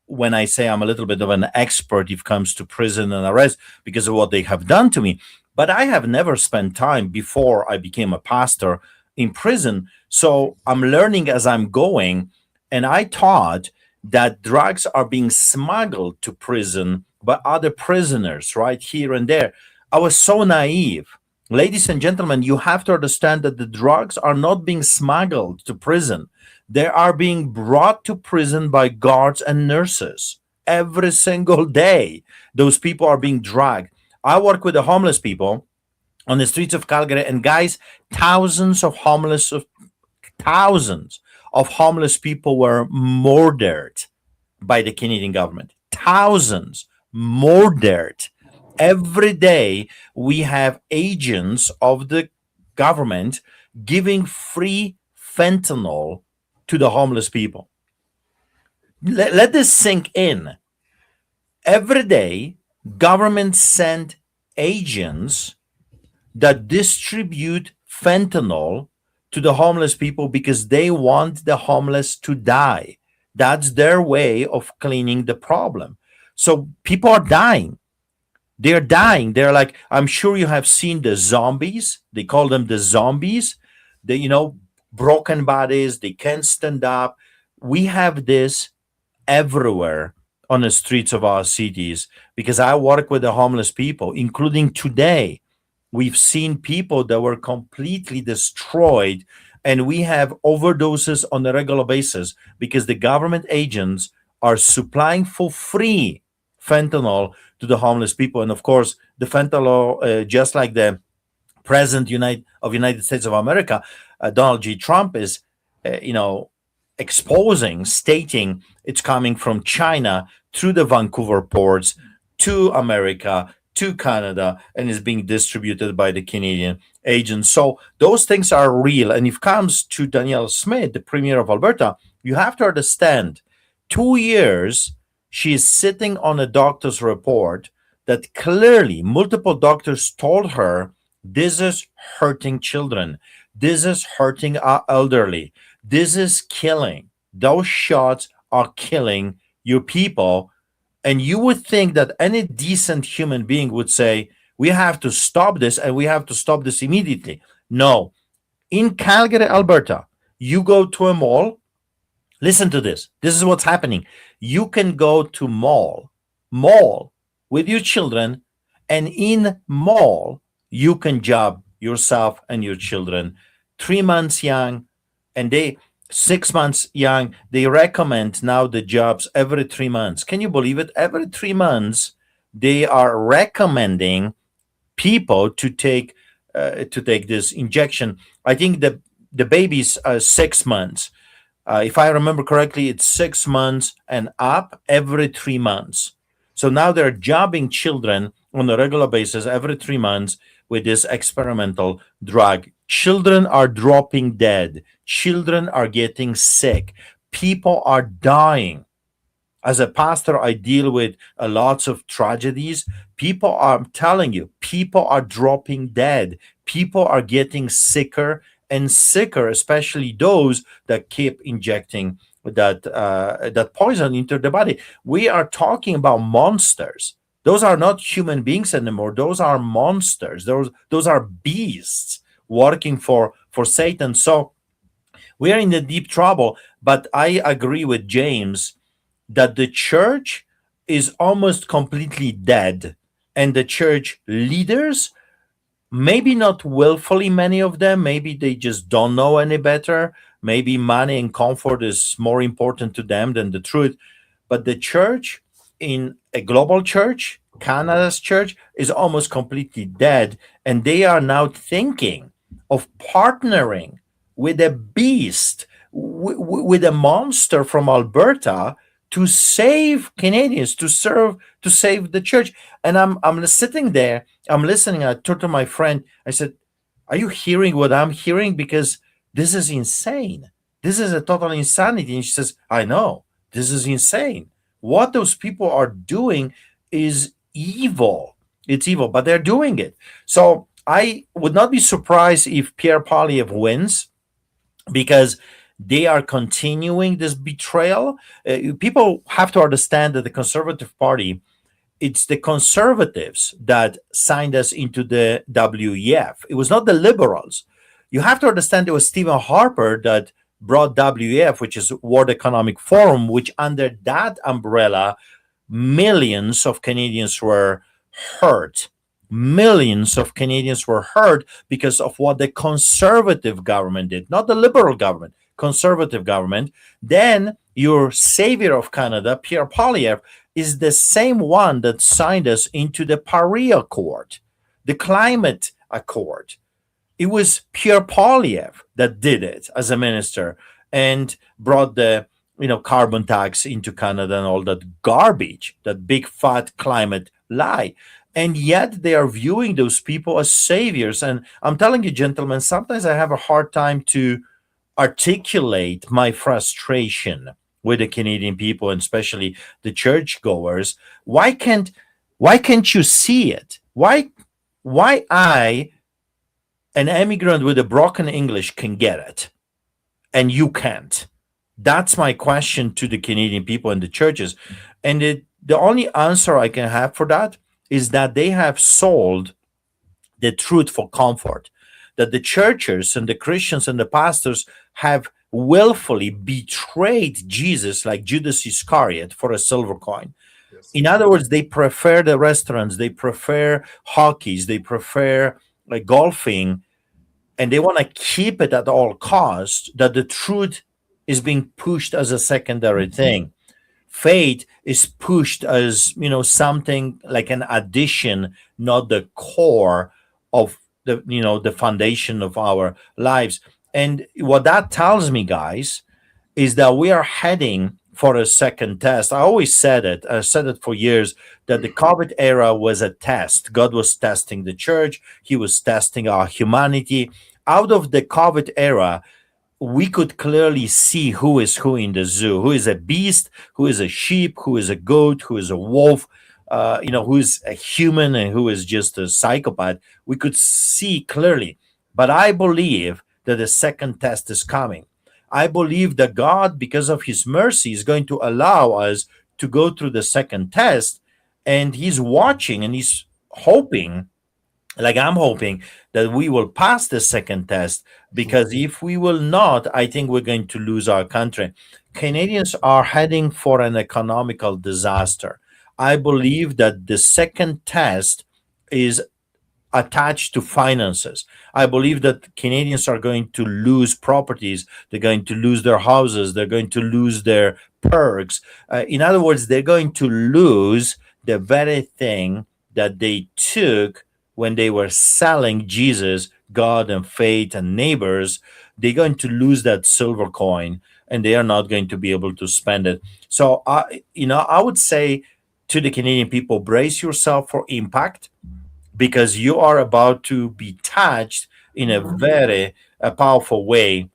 when I say I'm a little bit of an expert if it comes to prison and arrest because of what they have done to me. But I have never spent time before I became a pastor in prison. So I'm learning as I'm going. And I thought that drugs are being smuggled to prison by other prisoners right here and there. I was so naive. Ladies and gentlemen, you have to understand that the drugs are not being smuggled to prison. They are being brought to prison by guards and nurses every single day. Those people are being dragged. I work with the homeless people on the streets of Calgary, and guys, thousands of homeless people were murdered by the Canadian government. Thousands murdered. Every day we have agents of the government giving free fentanyl to the homeless people. Let this sink in. Every day, government send agents that distribute fentanyl to the homeless people because they want the homeless to die. That's their way of cleaning the problem. So people are dying. They're dying. They're like, I'm sure you have seen the zombies. They call them the zombies. They, broken bodies. They can't stand up. We have this everywhere on the streets of our cities because I work with the homeless people, including today. We've seen people that were completely destroyed, and we have overdoses on a regular basis because the government agents are supplying for free fentanyl to the homeless people. And of course, the fentanyl, just like the President of United States of America, Donald J. Trump, is, exposing, stating it's coming from China through the Vancouver ports to America, to Canada, and is being distributed by the Canadian agents. So those things are real. And if it comes to Danielle Smith, the Premier of Alberta, you have to understand, 2 years she is sitting on a doctor's report that clearly multiple doctors told her this is hurting children, this is hurting our elderly, this is killing. Those shots are killing your people. And you would think that any decent human being would say, we have to stop this, and we have to stop this immediately. No. In Calgary, Alberta, you go to a mall. Listen to this. This is what's happening. You can go to mall with your children, and in mall, you can job yourself and your children. 3 months young, and 6 months young. They recommend now the jobs every 3 months. Can you believe it? Every 3 months, they are recommending people to take this injection. I think the babies are 6 months. If I remember correctly, it's 6 months and up every 3 months. So now they're jobbing children on a regular basis every 3 months with this experimental drug. Children are dropping dead. Children are getting sick. People are dying. As a pastor, I deal with lots of tragedies. I'm telling you, people are dropping dead. People are getting sicker and sicker, especially those that keep injecting that poison into the body. We are talking about monsters. Those are not human beings anymore. Those are monsters. Those are beasts working for Satan. So we are in the deep trouble. But I agree with James that the church is almost completely dead, and the church leaders, maybe not willfully, many of them, maybe they just don't know any better. Maybe money and comfort is more important to them than the truth. But the church, in a global church, Canada's church, is almost completely dead. And they are now thinking of partnering with a beast, with a monster from Alberta, to save Canadians, to save the church. And I'm sitting there, I'm listening. I turned to my friend. I said, "Are you hearing what I'm hearing? Because this is insane. This is a total insanity." And she says, "I know, this is insane. What those people are doing is evil. It's evil, but they're doing it." So I would not be surprised if Pierre Poilievre wins, because they are continuing this betrayal. People have to understand that the Conservative Party, it's the Conservatives that signed us into the WEF. It was not the Liberals. You have to understand it was Stephen Harper that brought WEF, which is World Economic Forum, which under that umbrella, millions of Canadians were hurt. Millions of Canadians were hurt because of what the Conservative government did, not the Liberal government, Conservative government. Then your savior of Canada, Pierre Poilievre, is the same one that signed us into the Paris Accord, the climate accord. It was Pierre Poilievre that did it as a minister and brought the carbon tax into Canada and all that garbage, that big fat climate lie. And yet they are viewing those people as saviors. And I'm telling you, gentlemen, sometimes I have a hard time to articulate my frustration with the Canadian people, and especially the churchgoers. Why can't you see it? Why I, an immigrant with a broken English, can get it and you can't? That's my question to the Canadian people and the churches. And the only answer I can have for that is that they have sold the truth for comfort, that the churches and the Christians and the pastors have willfully betrayed Jesus like Judas Iscariot for a silver coin. Yes. In other words, they prefer the restaurants, they prefer hockeys, they prefer golfing, and they want to keep it at all costs, that the truth is being pushed as a secondary thing. Faith is pushed as something like an addition, not the core of the foundation of our lives. And what that tells me, guys, is that we are heading for a second test. I always said it. I said it for years that the COVID era was a test. God was testing the church. He was testing our humanity. Out of the COVID era, we could clearly see who is who in the zoo, who is a beast, who is a sheep, who is a goat, who is a wolf, who is a human and who is just a psychopath. We could see clearly. But I believe that the second test is coming. I believe that God, because of his mercy, is going to allow us to go through the second test. And he's watching and he's hoping, like I'm hoping, that we will pass the second test, because if we will not, I think we're going to lose our country. Canadians are heading for an economical disaster. I believe that the second test is attached to finances. I believe that Canadians are going to lose properties. They're going to lose their houses. They're going to lose their perks. In other words, they're going to lose the very thing that they took when they were selling Jesus, God, and faith and neighbors. They're going to lose that silver coin, and they are not going to be able to spend it. So, I would say to the Canadian people, brace yourself for impact, because you are about to be touched in a very powerful way.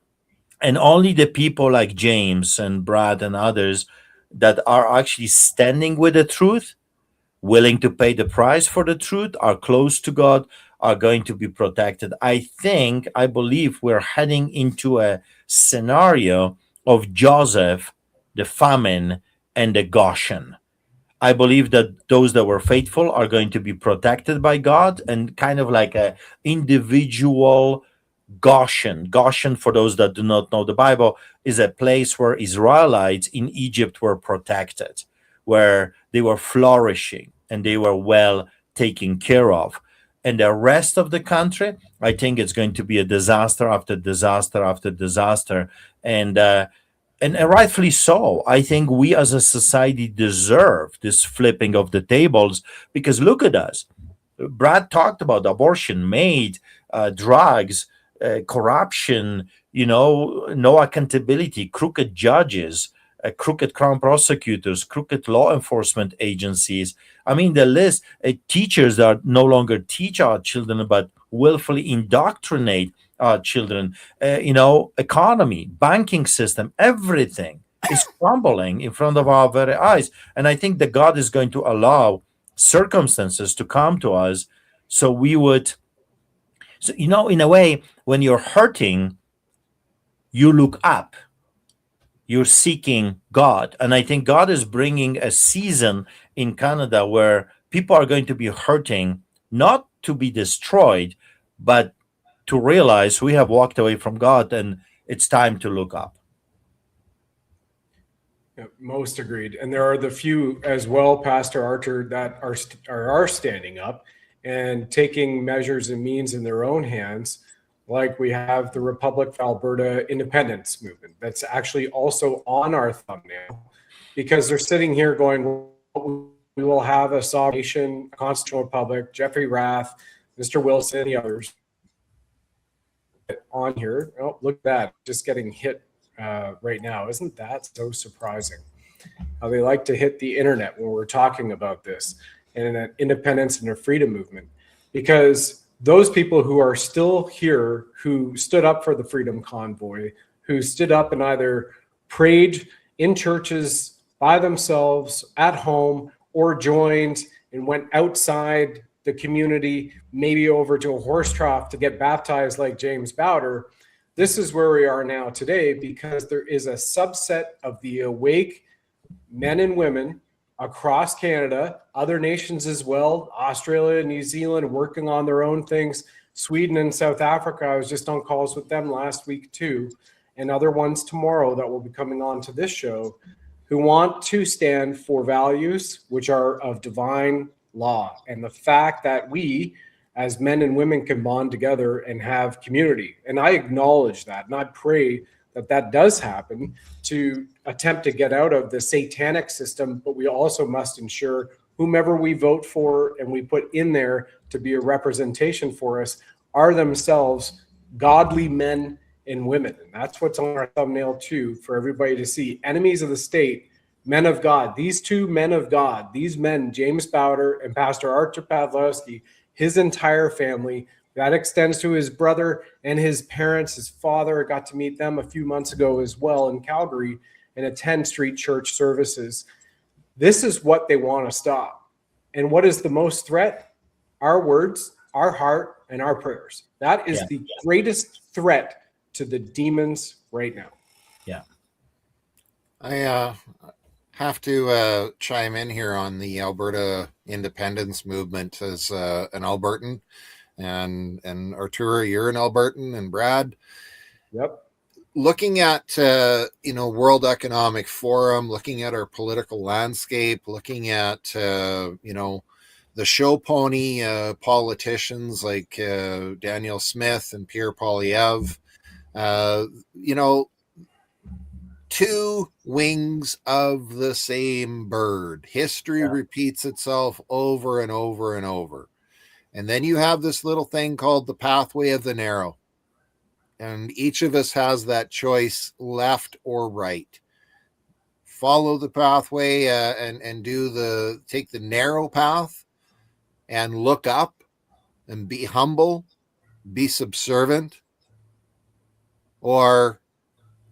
And only the people like James and Brad and others that are actually standing with the truth, willing to pay the price for the truth, are close to God, are going to be protected. I believe we're heading into a scenario of Joseph, the famine, and the Goshen. I believe that those that were faithful are going to be protected by God, and kind of like a individual Goshen. Goshen, for those that do not know the Bible, is a place where Israelites in Egypt were protected, where they were flourishing and they were well taken care of. And the rest of the country, I think it's going to be a disaster after disaster after disaster. And rightfully so. I think we as a society deserve this flipping of the tables, because look at us. Brad talked about abortion, maid, drugs, corruption, no accountability, crooked judges, crooked crown prosecutors, crooked law enforcement agencies. I mean, the list, teachers that no longer teach our children, but willfully indoctrinate our children, economy, banking system, everything is crumbling in front of our very eyes. And I think that God is going to allow circumstances to come to us so we would, in a way, when you're hurting, you look up, you're seeking God. And I think God is bringing a season in Canada where people are going to be hurting, not to be destroyed, but to realize we have walked away from God and it's time to look up. Yeah, most agreed. And there are the few as well, Pastor Archer, that are standing up and taking measures and means in their own hands. Like we have the Republic of Alberta Independence Movement that's actually also on our thumbnail, because they're sitting here going, we will have a sovereign nation, a constitutional republic, Jeffrey Rath, Mr. Wilson, the others on here. Oh, look at that, just getting hit right now. Isn't that so surprising? How they like to hit the internet when we're talking about this and an independence and a freedom movement, because those people who are still here, who stood up for the Freedom Convoy, who stood up and either prayed in churches by themselves at home or joined and went outside the community, maybe over to a horse trough to get baptized like James Bauder. This is where we are now today, because there is a subset of the awake men and women across Canada, other nations as well, Australia, New Zealand, working on their own things, Sweden and South Africa. I was just on calls with them last week too, and other ones tomorrow that will be coming on to this show, who want to stand for values which are of divine law, and the fact that we as men and women can bond together and have community. And I acknowledge that, and I pray that that does happen, to attempt to get out of the satanic system. But we also must ensure whomever we vote for and we put in there to be a representation for us are themselves godly men and women. And that's what's on our thumbnail too, for everybody to see. Enemies of the state, men of God. These two men of God, these men, James Bauder and Pastor Arthur Pawlowski, his entire family, that extends to his brother and his parents, his father. I got to meet them a few months ago as well in Calgary and attend street church services. This is what they want to stop. And what is the most threat? Our words, our heart, and our prayers. That is the greatest threat to the demons right now. Yeah. I have to chime in here on the Alberta independence movement as an Albertan. And Arturo, you're an Albertan, and Brad. Yep. Looking at World Economic Forum, looking at our political landscape, looking at the show pony politicians like Daniel Smith and Pierre Poilievre, two wings of the same bird. History repeats itself over and over and over. And then you have this little thing called the pathway of the narrow. And each of us has that choice, left or right. Follow the pathway and take the narrow path and look up and be humble, be subservient. Or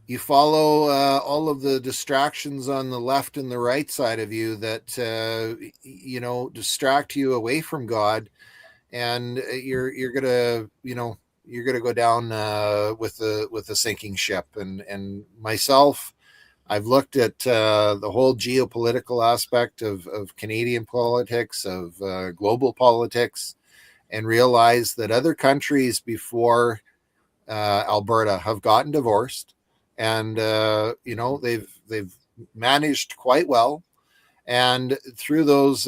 you follow all of the distractions on the left and the right side of you that, distract you away from God. And you're gonna go down with a sinking ship. And myself, I've looked at the whole geopolitical aspect of Canadian politics, of global politics, and realized that other countries before Alberta have gotten divorced, and they've managed quite well. And through those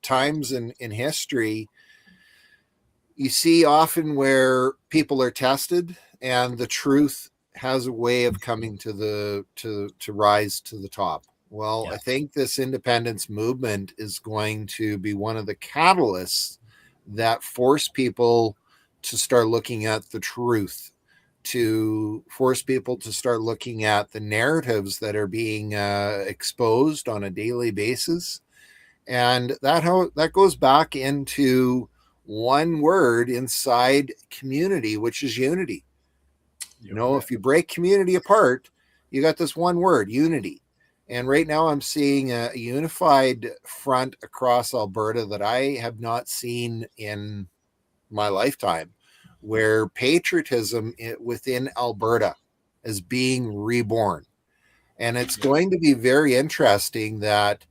times in history, you see often where people are tested and the truth has a way of coming to rise to the top. Well, I think this independence movement is going to be one of the catalysts that force people to start looking at the truth, to force people to start looking at the narratives that are being exposed on a daily basis. And that goes back into one word inside community, which is unity. If you break community apart, you got this one word, unity. And right now I'm seeing a unified front across Alberta that I have not seen in my lifetime, where patriotism within Alberta is being reborn. And it's going to be very interesting that,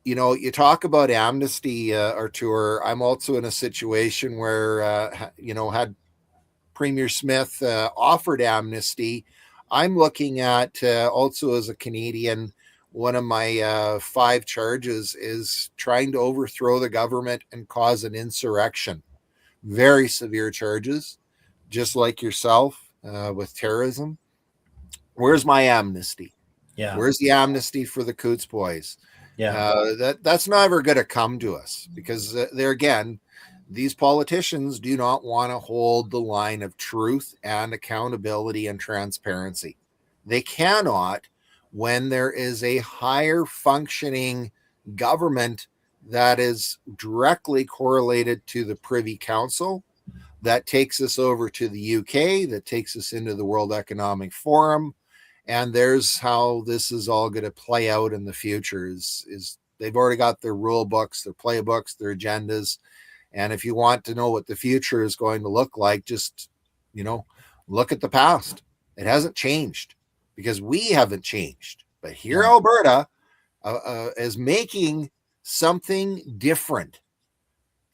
you talk about amnesty, Artur. I'm also in a situation where, had Premier Smith offered amnesty. I'm looking at also as a Canadian, one of my 5 charges is trying to overthrow the government and cause an insurrection. Very severe charges, just like yourself with terrorism. Where's my amnesty? Yeah. Where's the amnesty for the Coots boys? Yeah. That's never going to come to us, because there again, these politicians do not want to hold the line of truth and accountability and transparency. They cannot when there is a higher functioning government that is directly correlated to the Privy Council, that takes us over to the UK, that takes us into the World Economic Forum. And there's how this is all going to play out in the future is they've already got their rule books, their playbooks, their agendas. And if you want to know what the future is going to look like, just, look at the past. It hasn't changed because we haven't changed. But here, Alberta is making something different,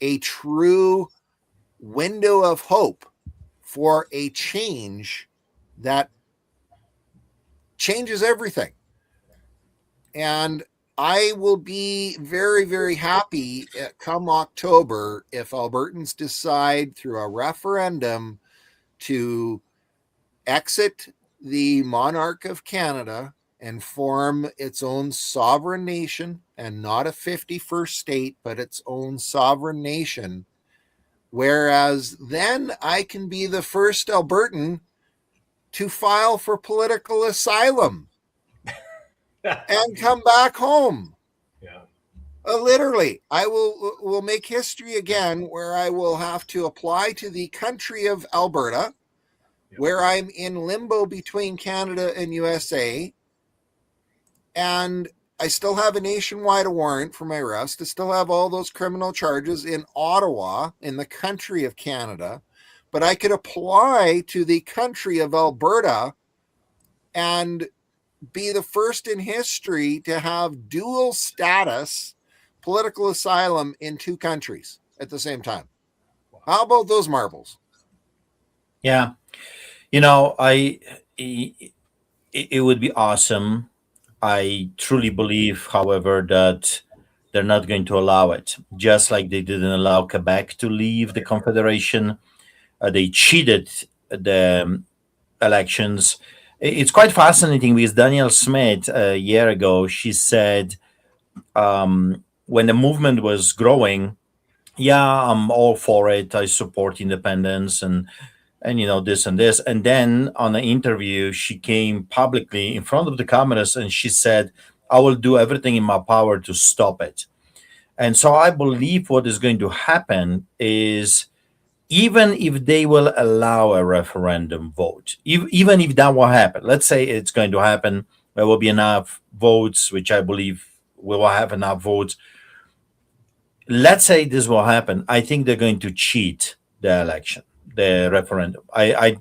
a true window of hope for a change that changes everything. And I will be very, very happy come October if Albertans decide through a referendum to exit the monarch of Canada and form its own sovereign nation, and not a 51st state, but its own sovereign nation. Whereas then I can be the first Albertan to file for political asylum and come back home. Yeah. Literally, I will make history again, where I will have to apply to the country of Alberta, where I'm in limbo between Canada and USA, and I still have a nationwide warrant for my arrest. I still have all those criminal charges in Ottawa, in the country of Canada, but I could apply to the country of Alberta and be the first in history to have dual status, political asylum in two countries at the same time. How about those marbles? Yeah. You know, it would be awesome. I truly believe, however, that they're not going to allow it. Just like they didn't allow Quebec to leave the Confederation, they cheated the elections. It's quite fascinating because Danielle Smith, a year ago, she said, when the movement was growing, yeah, I'm all for it. I support independence and this and this. And then on an interview, she came publicly in front of the cameras and she said, I will do everything in my power to stop it. And so I believe what is going to happen is, even if they will allow a referendum vote, even if that will happen, let's say it's going to happen, there will be enough votes, which I believe we will have enough votes. Let's say this will happen. I think they're going to cheat the election, the referendum. I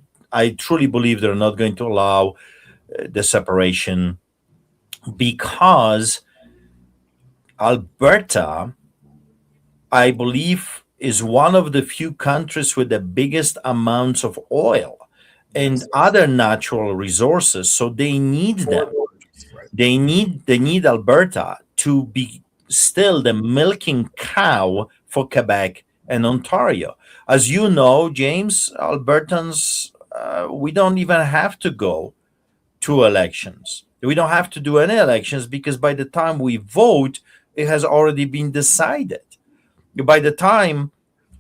truly believe they're not going to allow the separation, because Alberta, I believe, is one of the few countries with the biggest amounts of oil and other natural resources. So they need them. They need Alberta to be still the milking cow for Quebec and Ontario. As you know, James, Albertans, we don't even have to go to elections. We don't have to do any elections, because by the time we vote, it has already been decided. By the time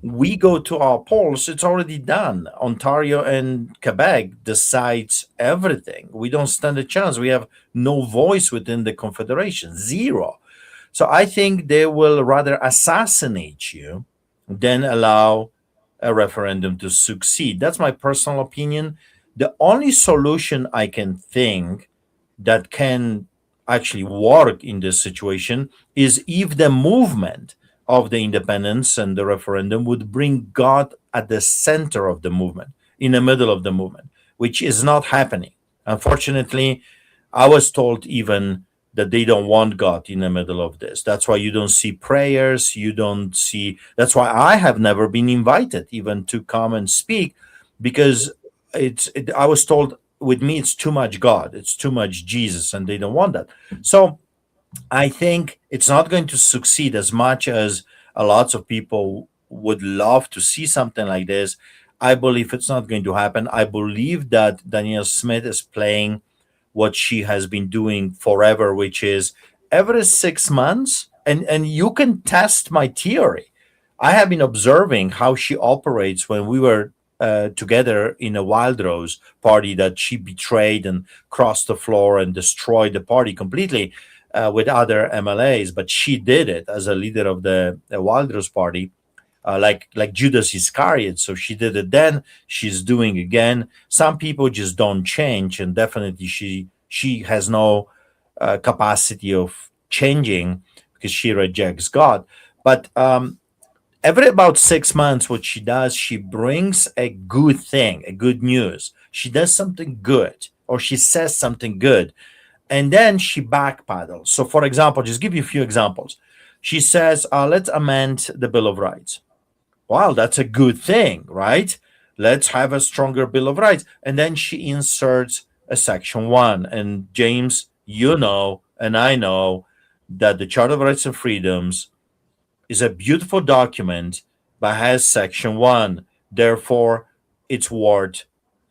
we go to our polls, it's already done. Ontario and Quebec decides everything. We don't stand a chance. We have no voice within the Confederation, zero. So I think they will rather assassinate you than allow a referendum to succeed. That's my personal opinion. The only solution I can think that can actually work in this situation is if the movement of the independence and the referendum would bring God at the center of the movement, in the middle of the movement, which is not happening. Unfortunately, I was told even that they don't want God in the middle of this. That's why you don't see prayers. You don't see. That's why I have never been invited even to come and speak, because I was told, with me, it's too much God, it's too much Jesus, and they don't want that. So I think it's not going to succeed as much as a lot of people would love to see something like this. I believe it's not going to happen. I believe that Danielle Smith is playing what she has been doing forever, which is every 6 months, and you can test my theory. I have been observing how she operates when we were together in a Wild Rose party that she betrayed and crossed the floor and destroyed the party completely with other MLAs. But she did it as a leader of the Wild Rose party, like Judas Iscariot. So she did it then. She's doing again. Some people just don't change, and definitely she has no capacity of changing because she rejects God. But every about 6 months, what she does, she brings a good thing, a good news. She does something good, or she says something good, and then she backpedals. So, for example, just give you a few examples. She says, let's amend the Bill of Rights. Wow, that's a good thing, right? Let's have a stronger Bill of Rights. And then she inserts a Section 1. And James, you know, and I know that the Charter of Rights and Freedoms is a beautiful document, but has Section 1. Therefore, it's worth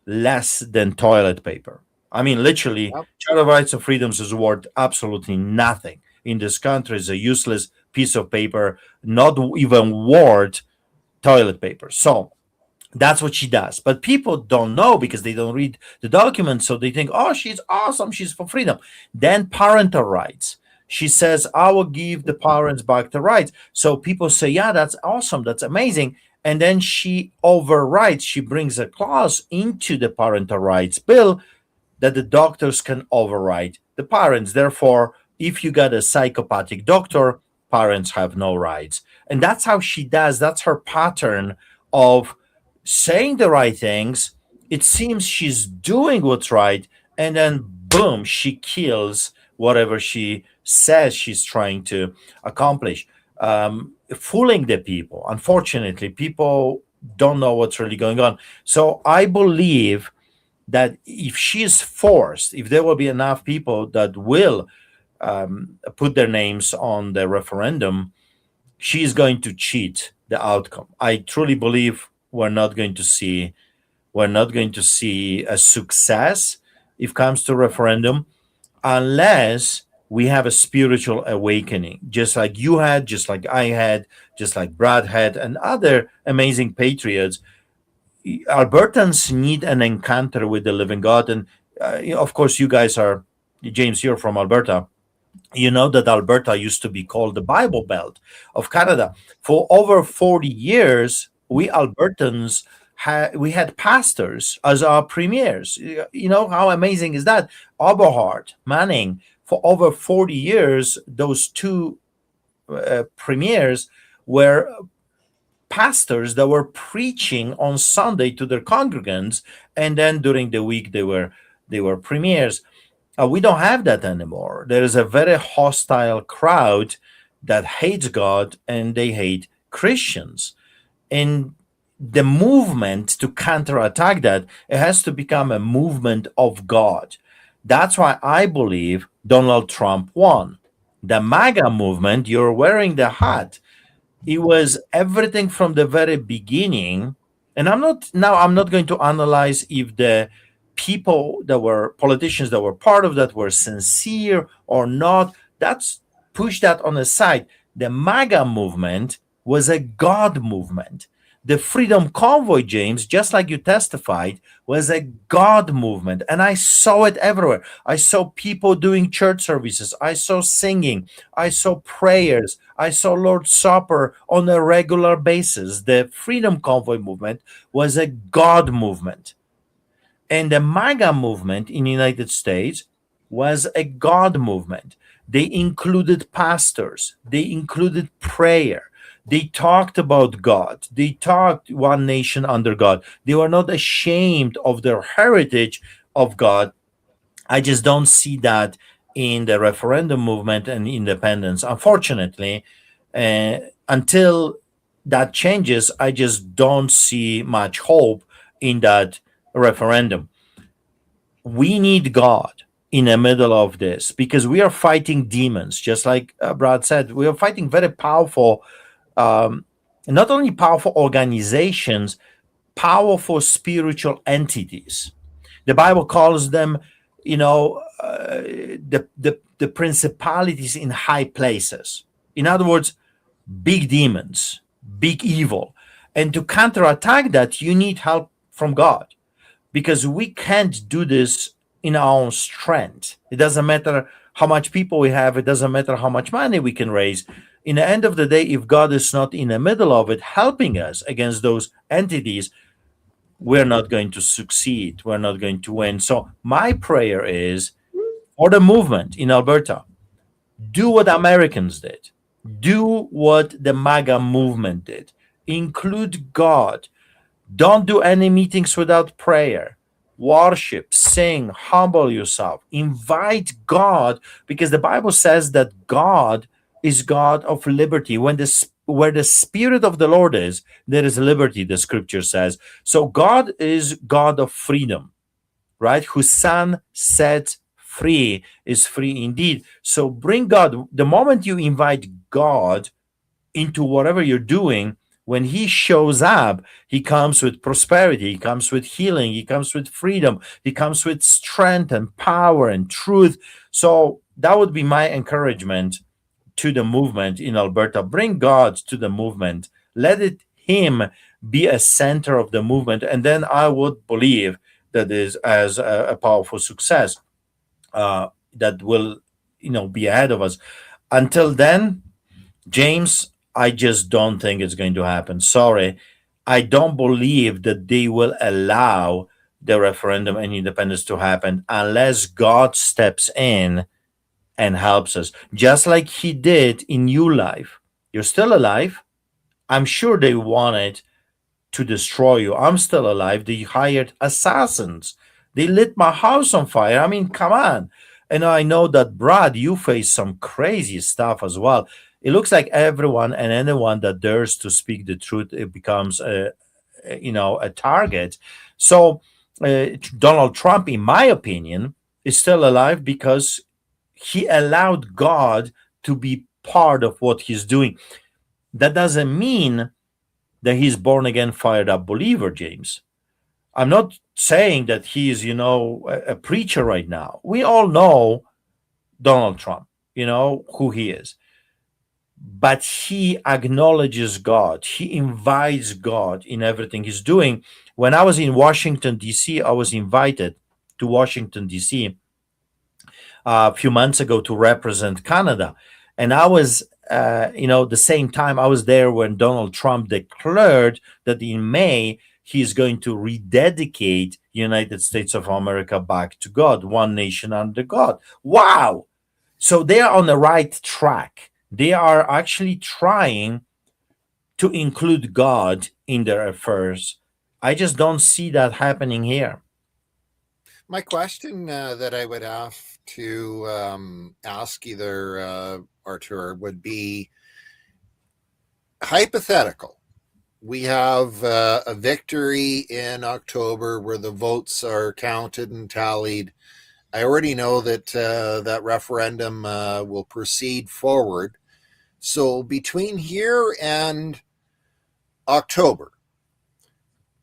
less than toilet paper. I mean, literally, Yep. Charter of Rights and Freedoms is worth absolutely nothing in this country. It's a useless piece of paper, not even worth toilet paper. So that's what she does. But people don't know because they don't read the document. So they think, oh, she's awesome. She's for freedom. Then parental rights. She says, I will give the parents back the rights. So people say, yeah, that's awesome. That's amazing. And then she overrides, she brings a clause into the parental rights bill that the doctors can override the parents. Therefore, if you got a psychopathic doctor, parents have no rights. And that's how she does. That's her pattern of saying the right things. It seems she's doing what's right. And then, boom, she kills whatever she says she's trying to accomplish. Fooling the people. Unfortunately, people don't know what's really going on. So I believe that if she is forced, if there will be enough people that will put their names on the referendum, she is going to cheat the outcome. I truly believe we're not going to see a success if it comes to referendum unless we have a spiritual awakening, just like you had, just like I had, just like Brad had, and other amazing patriots. Albertans need an encounter with the living God. And of course, you guys are, James, you're from Alberta. You know that Alberta used to be called the Bible Belt of Canada. For over 40 years, we Albertans had pastors as our premiers. You know how amazing is that? Oberhart, Manning, for over 40 years, those two premiers were pastors that were preaching on Sunday to their congregants, and then during the week they were premiers. We don't have that anymore. There is a very hostile crowd that hates God and they hate Christians. And the movement to counterattack that, it has to become a movement of God. That's why I believe Donald Trump won. The MAGA movement, you're wearing the hat. It was everything from the very beginning. And I'm not going to analyze if the people that were politicians that were part of that were sincere or not. That's push that on the side. The MAGA movement was a God movement. The Freedom Convoy, James, just like you testified, was a God movement. And I saw it everywhere. I saw people doing church services. I saw singing. I saw prayers. I saw Lord's Supper on a regular basis. The Freedom Convoy movement was a God movement. And the MAGA movement in the United States was a God movement. They included pastors. They included prayer. They talked about God. They talked one nation under God. They were not ashamed of their heritage of God. I just don't see that in the referendum movement and independence. Unfortunately, until that changes, I just don't see much hope in that referendum. We need God in the middle of this because we are fighting demons, just like Brad said. We are fighting very powerful, not only powerful organizations, powerful spiritual entities. The Bible calls them, the principalities in high places. In other words, big demons, big evil. And to counterattack that, you need help from God because we can't do this in our own strength. It doesn't matter how much people we have. It doesn't matter how much money we can raise. In the end of the day, if God is not in the middle of it, helping us against those entities, we're not going to succeed. We're not going to win. So my prayer is for the movement in Alberta, do what Americans did. Do what the MAGA movement did. Include God. Don't do any meetings without prayer. Worship, sing, humble yourself. Invite God, because the Bible says that God is God of liberty. Where the Spirit of the Lord is, there is liberty, the scripture says. So God is God of freedom, right? Whose Son sets free is free indeed. So bring God. The moment you invite God into whatever you're doing, when he shows up, he comes with prosperity, he comes with healing, he comes with freedom, he comes with strength and power and truth. So that would be my encouragement to the movement in Alberta. Bring God to the movement. Let it him be a center of the movement, and then I would believe that is as a powerful success that will, be ahead of us. Until then, James, I just don't think it's going to happen. Sorry. I don't believe that they will allow the referendum and independence to happen unless God steps in and helps us, just like he did in your life. You're still alive. I'm sure they wanted to destroy you. I'm still alive. They hired assassins. They lit my house on fire. I mean, come on. And I know that, Brad, you face some crazy stuff as well. It looks like everyone and anyone that dares to speak the truth, it becomes a target. So Donald Trump, in my opinion, is still alive because he allowed God to be part of what he's doing. That doesn't mean that he's born again, fired up believer, James. I'm not saying that he's, a preacher right now. We all know Donald Trump, who he is. But he acknowledges God. He invites God in everything he's doing. When I was in Washington, D.C., I was invited to Washington, D.C. A few months ago to represent Canada. And I was, the same time I was there when Donald Trump declared that in May, he's going to rededicate United States of America back to God, one nation under God. Wow. So they are on the right track. They are actually trying to include God in their affairs. I just don't see that happening here. My question that I would have to ask either Artur would be hypothetical. We have a victory in October where the votes are counted and tallied. I already know that that referendum will proceed forward. So between here and October,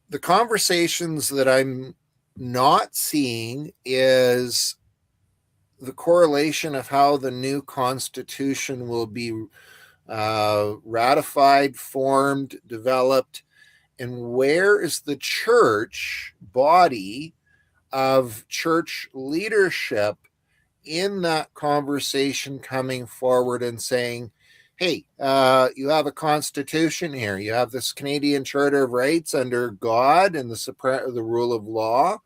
the conversations that I'm not seeing is the correlation of how the new constitution will be ratified, formed, developed, and where is the church body of church leadership in that conversation coming forward and saying, hey, you have a constitution here. You have this Canadian Charter of Rights under God and the rule of law.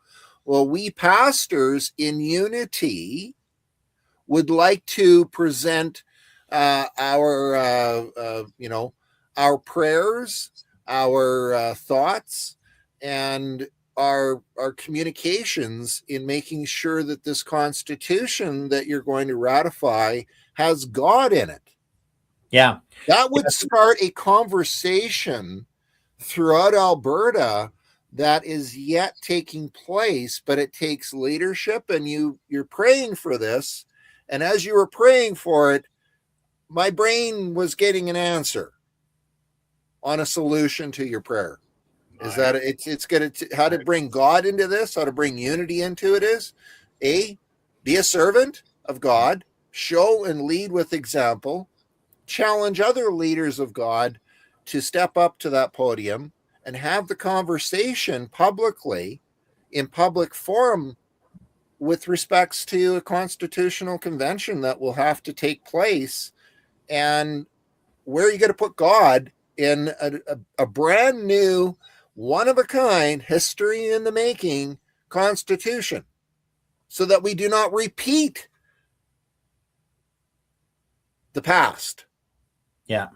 Well, we pastors in unity would like to present our prayers, our thoughts, and our communications in making sure that this constitution that you're going to ratify has God in it. Yeah. That would start a conversation throughout Alberta that is yet taking place, but it takes leadership, and you're praying for this. And as you were praying for it, my brain was getting an answer on a solution to your prayer. Is that it's going to how to bring God into this, how to bring unity into it is be a servant of God, show and lead with example, challenge other leaders of God to step up to that podium and have the conversation publicly in public forum with respects to a constitutional convention that will have to take place, and where are you going to put God in a brand new, one of a kind, history in the making constitution, so that we do not repeat the past. Yeah.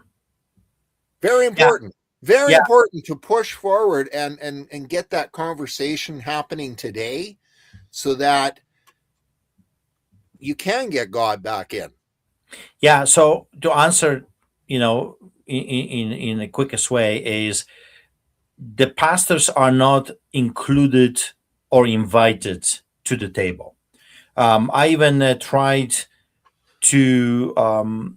Very important. Very important to push forward and get that conversation happening today so that you can get God back in. Yeah. So to answer, in the quickest way is the pastors are not included or invited to the table. I even tried to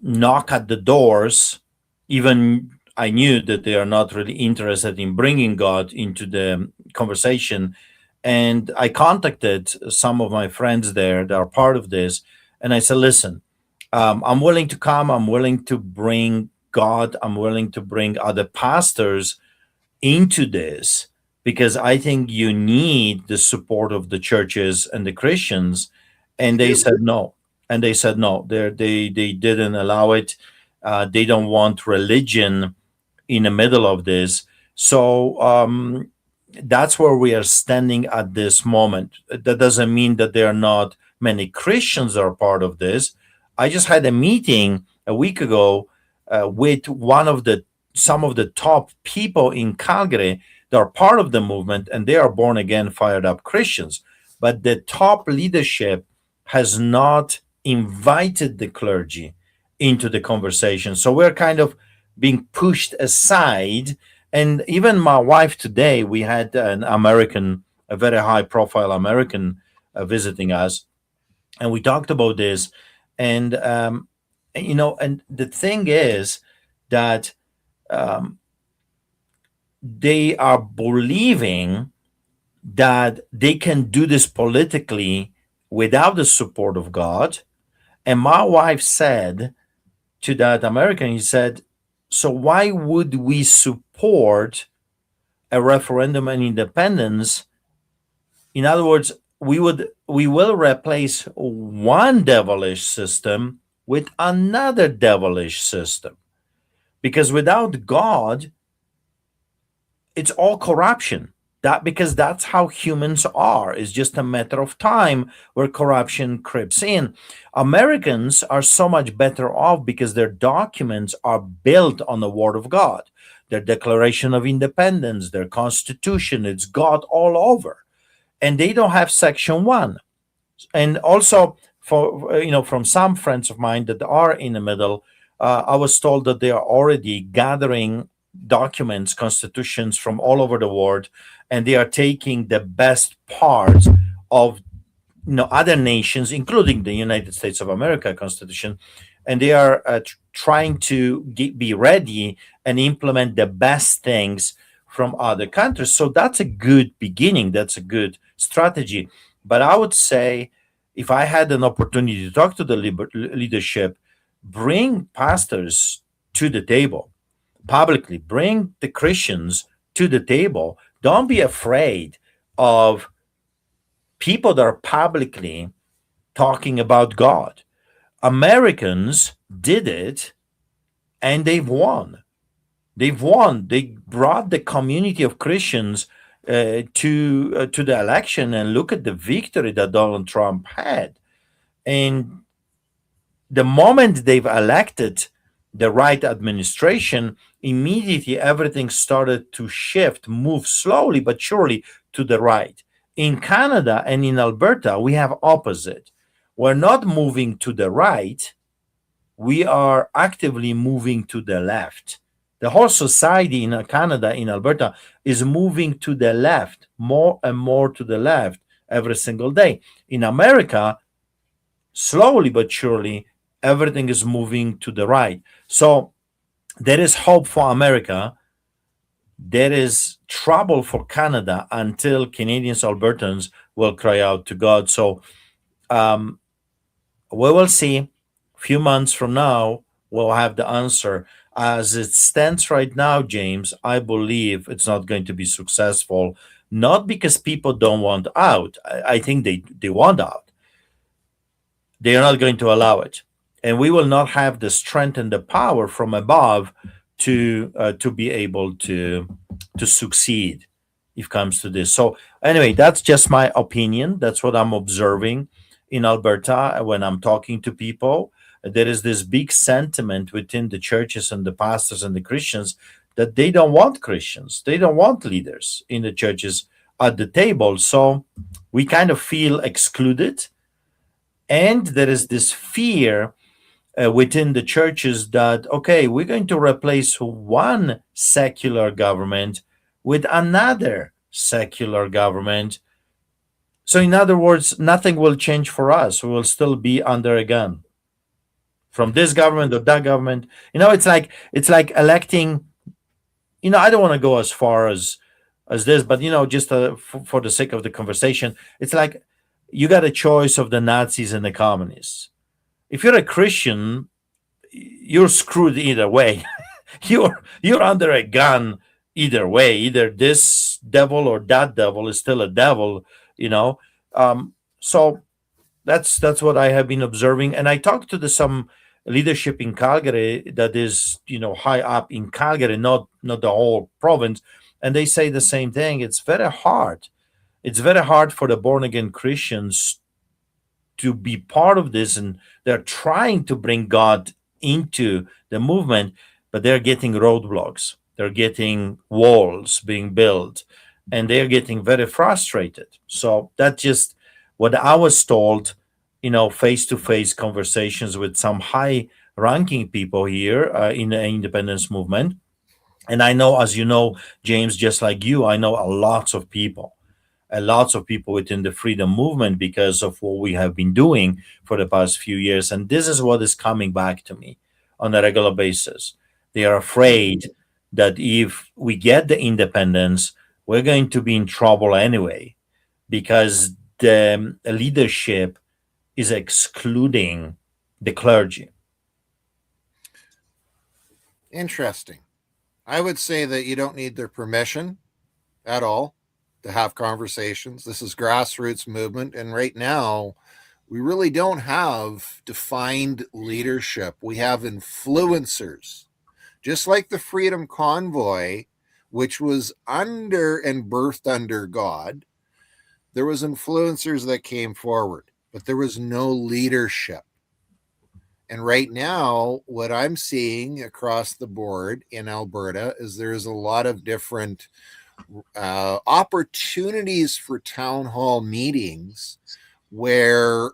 knock at the doors. Even I knew that they are not really interested in bringing God into the conversation. And I contacted some of my friends there that are part of this. And I said, listen, I'm willing to come. I'm willing to bring God. I'm willing to bring other pastors. into this, because I think you need the support of the churches and the Christians. And they said no. And they said no. They didn't allow it. They don't want religion in the middle of this. So that's where we are standing at this moment. That doesn't mean that there are not many Christians that are part of this. I just had a meeting a week ago with some of the top people in Calgary that are part of the movement, and they are born again, fired up Christians. But the top leadership has not invited the clergy into the conversation. So we're kind of being pushed aside. And even my wife today, we had an American, a very high profile American visiting us, and we talked about this. And, and the thing is that they are believing that they can do this politically without the support of God. And my wife said to that American, he said, so why would we support a referendum on independence? In other words, we will replace one devilish system with another devilish system. Because without God, it's all corruption. Because that's how humans are. It's just a matter of time where corruption creeps in. Americans are so much better off because their documents are built on the Word of God. Their Declaration of Independence, their Constitution, it's God all over. And they don't have Section 1. And also, from some friends of mine that are in the middle, I was told that they are already gathering documents, constitutions from all over the world, and they are taking the best parts of other nations, including the United States of America Constitution, and they are trying to be ready and implement the best things from other countries. So that's a good beginning. That's a good strategy. But I would say, if I had an opportunity to talk to the leadership, bring pastors to the table publicly, bring the Christians to the table. Don't be afraid of people that are publicly talking about God. Americans did it, and they've won. They've won. They brought the community of Christians to the election, and look at the victory that Donald Trump had. And the moment they've elected the right administration, immediately everything started to shift, move slowly but surely to the right. In Canada and in Alberta, we have opposite. We're not moving to the right. We are actively moving to the left. The whole society in Canada, in Alberta, is moving to the left, more and more to the left every single day. In America, slowly but surely, everything is moving to the right. So there is hope for America. There is trouble for Canada until Canadians, Albertans will cry out to God. So we will see. A few months from now, we'll have the answer. As it stands right now, James, I believe it's not going to be successful, not because people don't want out. I think they want out. They are not going to allow it. And we will not have the strength and the power from above to be able to succeed if it comes to this. So anyway, that's just my opinion. That's what I'm observing in Alberta when I'm talking to people. There is this big sentiment within the churches and the pastors and the Christians that they don't want Christians. They don't want leaders in the churches at the table. So we kind of feel excluded. And there is this fear within the churches that, okay, we're going to replace one secular government with another secular government. So in other words, nothing will change for us. We will still be under a gun from this government or that government. It's like electing, I don't want to go as far as this, but just for the sake of the conversation, it's like you got a choice of the Nazis and the communists. If you're a Christian, you're screwed either way. You're under a gun either way, either this devil or that devil is still a devil, you know. So that's what I have been observing. And I talked to some leadership in Calgary that is, high up in Calgary, not the whole province, and they say the same thing. It's very hard. It's very hard for the born again Christians to be part of this, and they're trying to bring God into the movement, but they're getting roadblocks. They're getting walls being built, and they're getting very frustrated. So that's just what I was told, face to face conversations with some high ranking people here in the independence movement. And I know, as you know, James, just like you, I know lots of people within the freedom movement because of what we have been doing for the past few years. And this is what is coming back to me on a regular basis. They are afraid that if we get the independence, we're going to be in trouble anyway, because the leadership is excluding the clergy. Interesting. I would say that you don't need their permission at all to have conversations. This is grassroots movement, and right now we really don't have defined leadership. We have influencers, just like the Freedom Convoy, which was under and birthed under God. There was influencers that came forward, but there was no leadership. And right now, what I'm seeing across the board in Alberta is there's a lot of different opportunities for town hall meetings where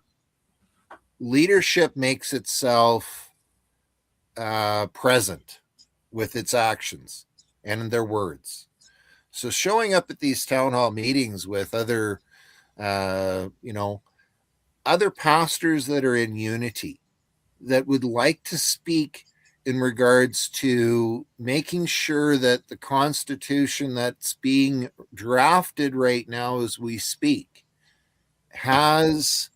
leadership makes itself present with its actions and in their words. So showing up at these town hall meetings with other pastors that are in unity, that would like to speak in regards to making sure that the Constitution that's being drafted right now as we speak has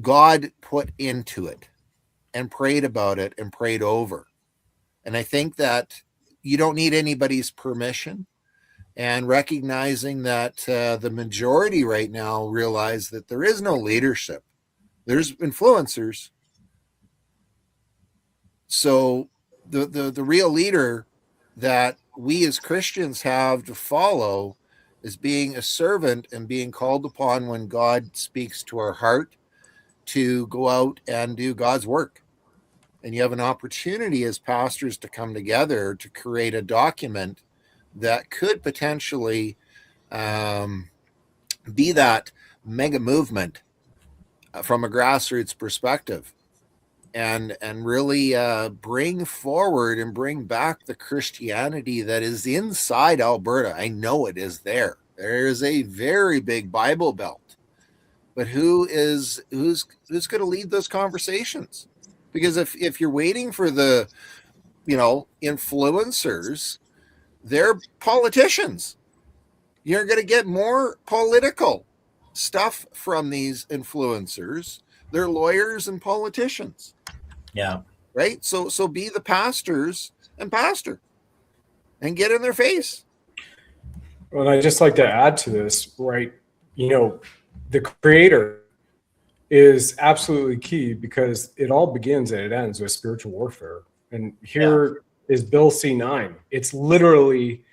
God put into it, and prayed about it and prayed over. And I think that you don't need anybody's permission, and recognizing that the majority right now realize that there is no leadership. There's influencers. So the real leader that we as Christians have to follow is being a servant and being called upon when God speaks to our heart to go out and do God's work. And you have an opportunity as pastors to come together to create a document that could potentially be that mega movement from a grassroots perspective. And really bring forward and bring back the Christianity that is inside Alberta. I know it is there. There is a very big Bible Belt, but who's going to lead those conversations? Because if you're waiting for the influencers, they're politicians. You're going to get more political stuff from these influencers. They're lawyers and politicians. Yeah. Right. So be the pastors and pastor and get in their face. Well, I'd just like to add to this, right? The creator is absolutely key, because it all begins and it ends with spiritual warfare. And here is Bill C-9. It's literally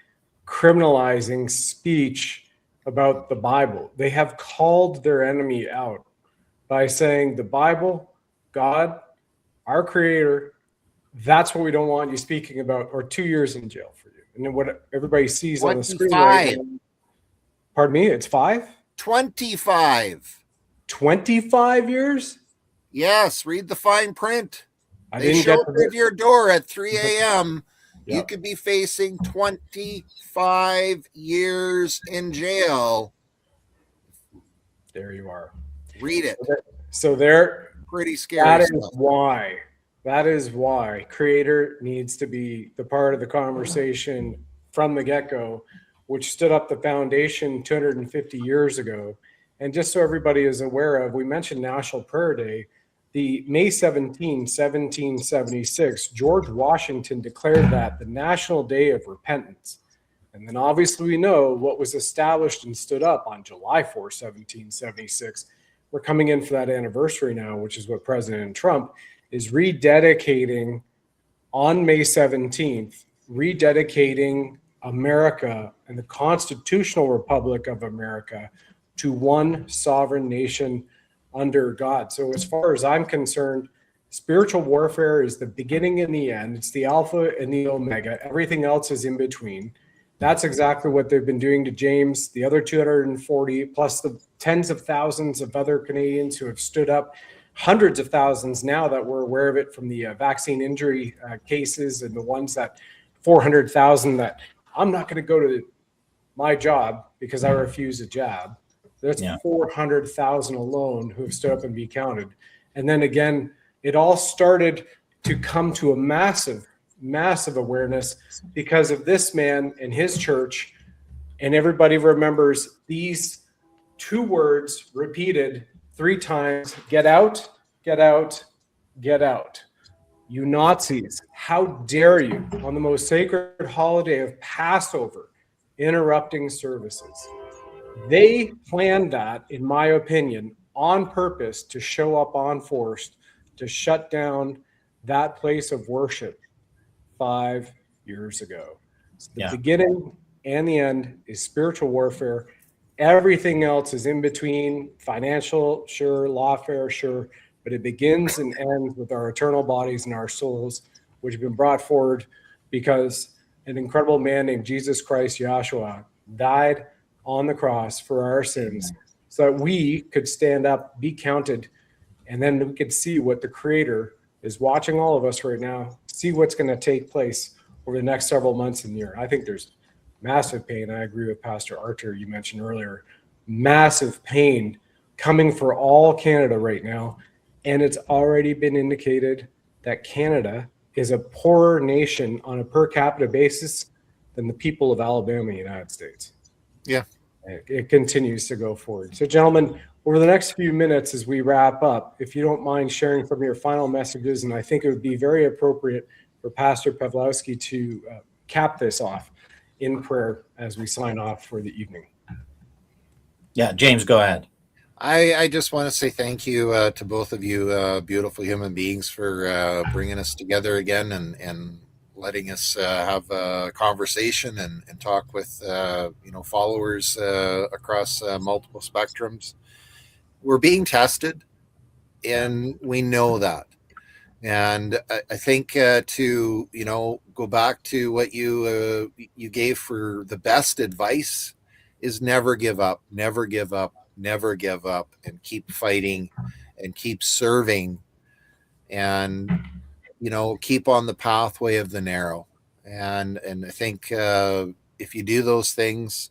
criminalizing speech about the Bible. They have called their enemy out by saying the Bible, God, our creator, that's what we don't want you speaking about, or 2 years in jail for you. And then what everybody sees on the screen right now, pardon me, it's 5? 25. 25 years? Yes, read the fine print. They showed at your door at 3 a.m. Yeah. You could be facing 25 years in jail. There you are. Read it. So they're pretty scary. That is why creator needs to be the part of the conversation from the get-go, which stood up the foundation 250 years ago. And just so everybody is aware of, we mentioned National Prayer Day. The May 17, 1776, George Washington declared that the National Day of Repentance. And then obviously we know what was established and stood up on July 4, 1776. We're coming in for that anniversary now, which is what President Trump is rededicating on May 17th, rededicating America and the Constitutional Republic of America to one sovereign nation under God. So as far as I'm concerned, spiritual warfare is the beginning and the end. It's the alpha and the omega. Everything else is in between. That's exactly what they've been doing to James, the other 240, plus the tens of thousands of other Canadians who have stood up, hundreds of thousands now that we're aware of it from the vaccine injury cases, and the ones that 400,000 that I'm not going to go to my job because I refuse a jab. That's 400,000 alone who have stood up and be counted. And then again, it all started to come to a massive awareness because of this man and his church. And everybody remembers these two words repeated 3 times: get out, get out, get out. You Nazis, how dare you, on the most sacred holiday of Passover, interrupting services. They planned that, in my opinion, on purpose to show up on force, to shut down that place of worship 5 years ago. So the beginning and the end is spiritual warfare. Everything else is in between. Financial, sure. Lawfare, sure. But it begins and ends with our eternal bodies and our souls, which have been brought forward because an incredible man named Jesus Christ, Yahshua, died on the cross for our sins so that we could stand up, be counted, and then we could see what the Creator is watching all of us right now, see what's going to take place over the next several months and year. I think there's massive pain. I agree with Pastor Arthur, you mentioned earlier, massive pain coming for all Canada right now. And it's already been indicated that Canada is a poorer nation on a per capita basis than the people of Alabama, United States. Yeah. It continues to go forward. So, gentlemen, over the next few minutes as we wrap up, if you don't mind sharing from your final messages, and I think it would be very appropriate for Pastor Pawlowski to cap this off in prayer as we sign off for the evening. Yeah, James, go ahead. I just want to say thank you to both of you, beautiful human beings, for bringing us together again and letting us have a conversation and talk with followers across multiple spectrums. We're being tested, and we know that. And I think to go back to what you gave for the best advice is never give up, never give up, never give up, and keep fighting and keep serving, and keep on the pathway of the narrow. And I think if you do those things,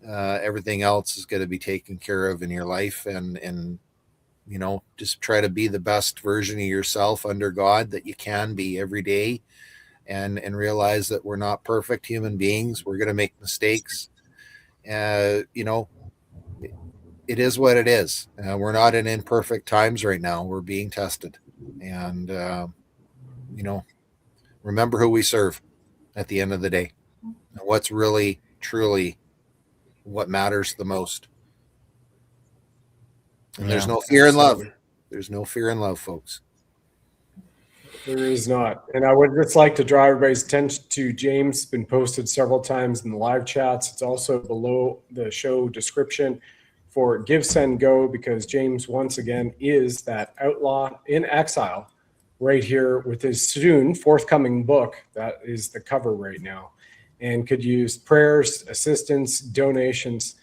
everything else is going to be taken care of in your life. And just try to be the best version of yourself under God that you can be every day, and realize that we're not perfect human beings. We're going to make mistakes. It is what it is. We're not in imperfect times right now. We're being tested. And, remember who we serve at the end of the day. And what's really, truly what matters the most. And there's no fear in love. There's no fear in love, folks. There is not. And I would just like to draw everybody's attention to James. It's been posted several times in the live chats. It's also below the show description for Give, Send, Go, because James, once again, is that outlaw in exile right here with his soon forthcoming book. That is the cover right now, and could use prayers, assistance, donations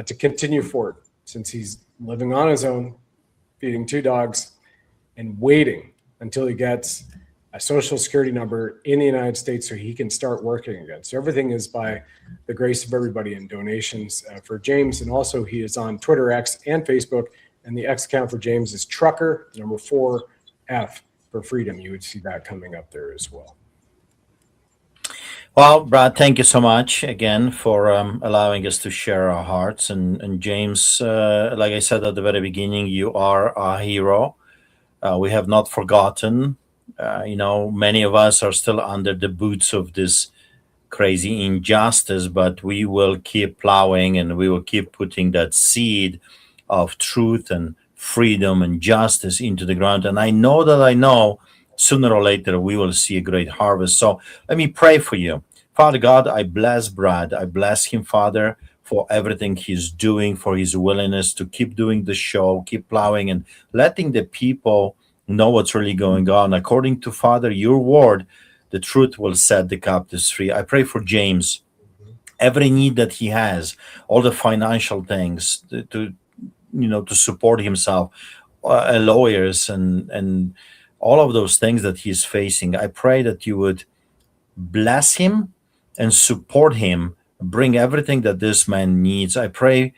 to continue forward, since he's living on his own, feeding 2 dogs, and waiting until he gets a social security number in the United States so he can start working again. So everything is by the grace of everybody in donations for James. And also he is on Twitter, X, and Facebook. And the X account for James is Trucker, number 4F for freedom. You would see that coming up there as well. Well, Brad, thank you so much again for allowing us to share our hearts. And James, like I said at the very beginning, you are our hero. We have not forgotten. Many of us are still under the boots of this crazy injustice, but we will keep plowing and we will keep putting that seed of truth and freedom and justice into the ground. And I know sooner or later we will see a great harvest. So let me pray for you. Father God, I bless Brad. I bless him, Father, for everything he's doing, for his willingness to keep doing the show, keep plowing and letting the people know what's really going on. According to Father, your word, the truth will set the captives free. I pray for James, every need that he has, all the financial things to support himself, lawyers and all of those things that he's facing. I pray that you would bless him and support him, bring everything that this man needs. I pray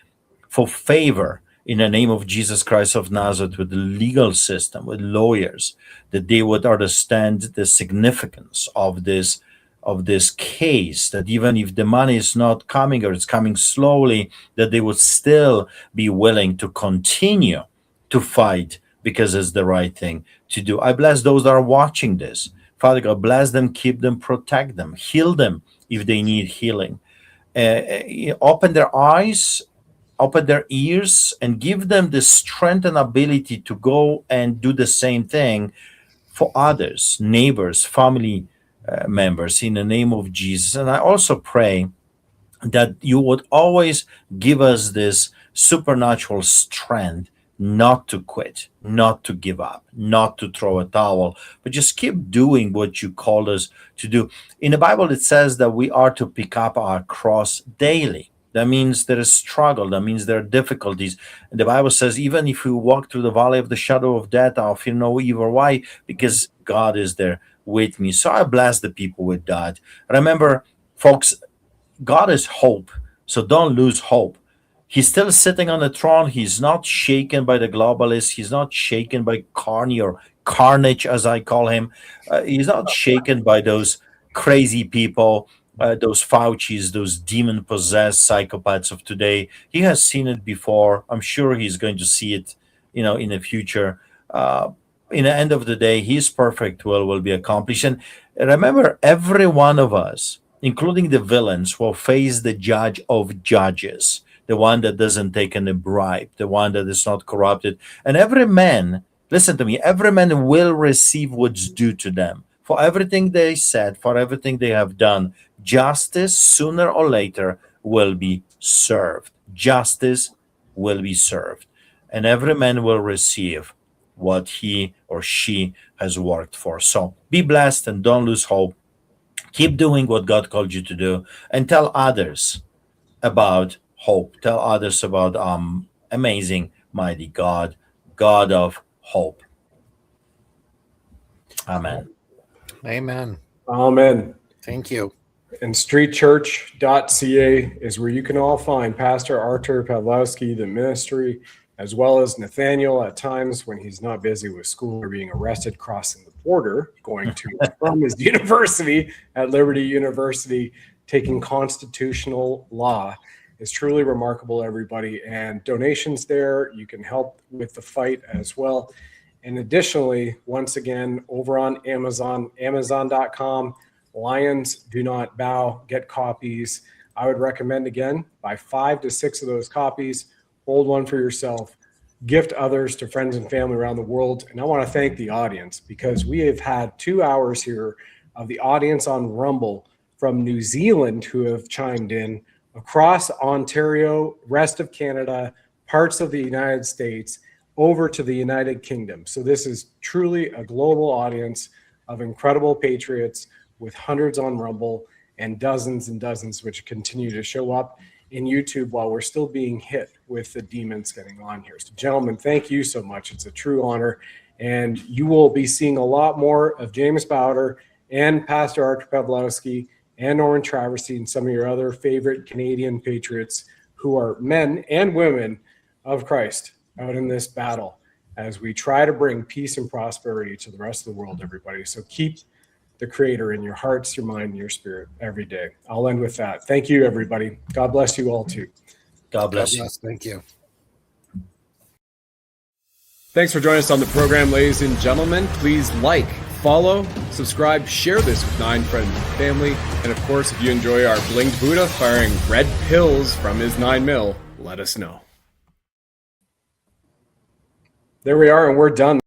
for favor in the name of Jesus Christ of Nazareth with the legal system, with lawyers, that they would understand the significance of this case, that even if the money is not coming or it's coming slowly, that they would still be willing to continue to fight because it's the right thing to do. I bless those that are watching this. Father God, bless them, keep them, protect them, heal them if they need healing. Open their eyes, open their ears, and give them the strength and ability to go and do the same thing for others, neighbors, family members, in the name of Jesus. And I also pray that you would always give us this supernatural strength not to quit, not to give up, not to throw a towel, but just keep doing what you called us to do. In the Bible, it says that we are to pick up our cross daily. That means there is struggle. That means there are difficulties. And the Bible says, even if we walk through the valley of the shadow of death, I'll fear no evil. Why? Because God is there with me. So I bless the people with that. Remember, folks, God is hope, so don't lose hope. He's still sitting on the throne. He's not shaken by the globalists. He's not shaken by Carney or Carnage, as I call him. He's not shaken by those crazy people, those Faucis, those demon-possessed psychopaths of today. He has seen it before. I'm sure he's going to see it, in the future. In the end of the day, his perfect will be accomplished. And remember, every one of us, including the villains, will face the judge of judges, the one that doesn't take any bribe, the one that is not corrupted. And every man, listen to me, every man will receive what's due to them for everything they said, for everything they have done. Justice, sooner or later, will be served. Justice will be served. And every man will receive what he or she has worked for. So be blessed and don't lose hope. Keep doing what God called you to do, and tell others about hope. Tell others about amazing, mighty God, God of hope. Amen. Amen. Amen. Thank you. And streetchurch.ca is where you can all find Pastor Artur Pawlowski, the ministry, as well as Nathaniel at times when he's not busy with school or being arrested crossing the border, going to from his university at Liberty University, taking constitutional law. Is truly remarkable, everybody. And donations there, you can help with the fight as well. And additionally, once again, over on Amazon, amazon.com, Lions Do Not Bow, get copies. I would recommend, again, buy 5 to 6 of those copies, hold one for yourself, gift others to friends and family around the world. And I want to thank the audience, because we have had 2 hours here of the audience on Rumble from New Zealand who have chimed in, across Ontario, rest of Canada, parts of the United States, over to the United Kingdom. So this is truly a global audience of incredible patriots, with hundreds on Rumble and dozens which continue to show up in YouTube while we're still being hit with the demons getting on here. So gentlemen, thank you so much. It's a true honor. And you will be seeing a lot more of James Bauder and Pastor Artur Pawlowski and Norman Traversy and some of your other favorite Canadian patriots who are men and women of Christ out in this battle as we try to bring peace and prosperity to the rest of the world, everybody. So keep the Creator in your hearts, your mind, and your spirit every day. I'll end with that. Thank you, everybody. God bless you all too. God bless you. Thank you. Thanks for joining us on the program, ladies and gentlemen. Please like, follow, subscribe, share this with 9 friends and family. And of course, if you enjoy our Blinged Buddha firing red pills from his 9mm, let us know. There we are, and we're done.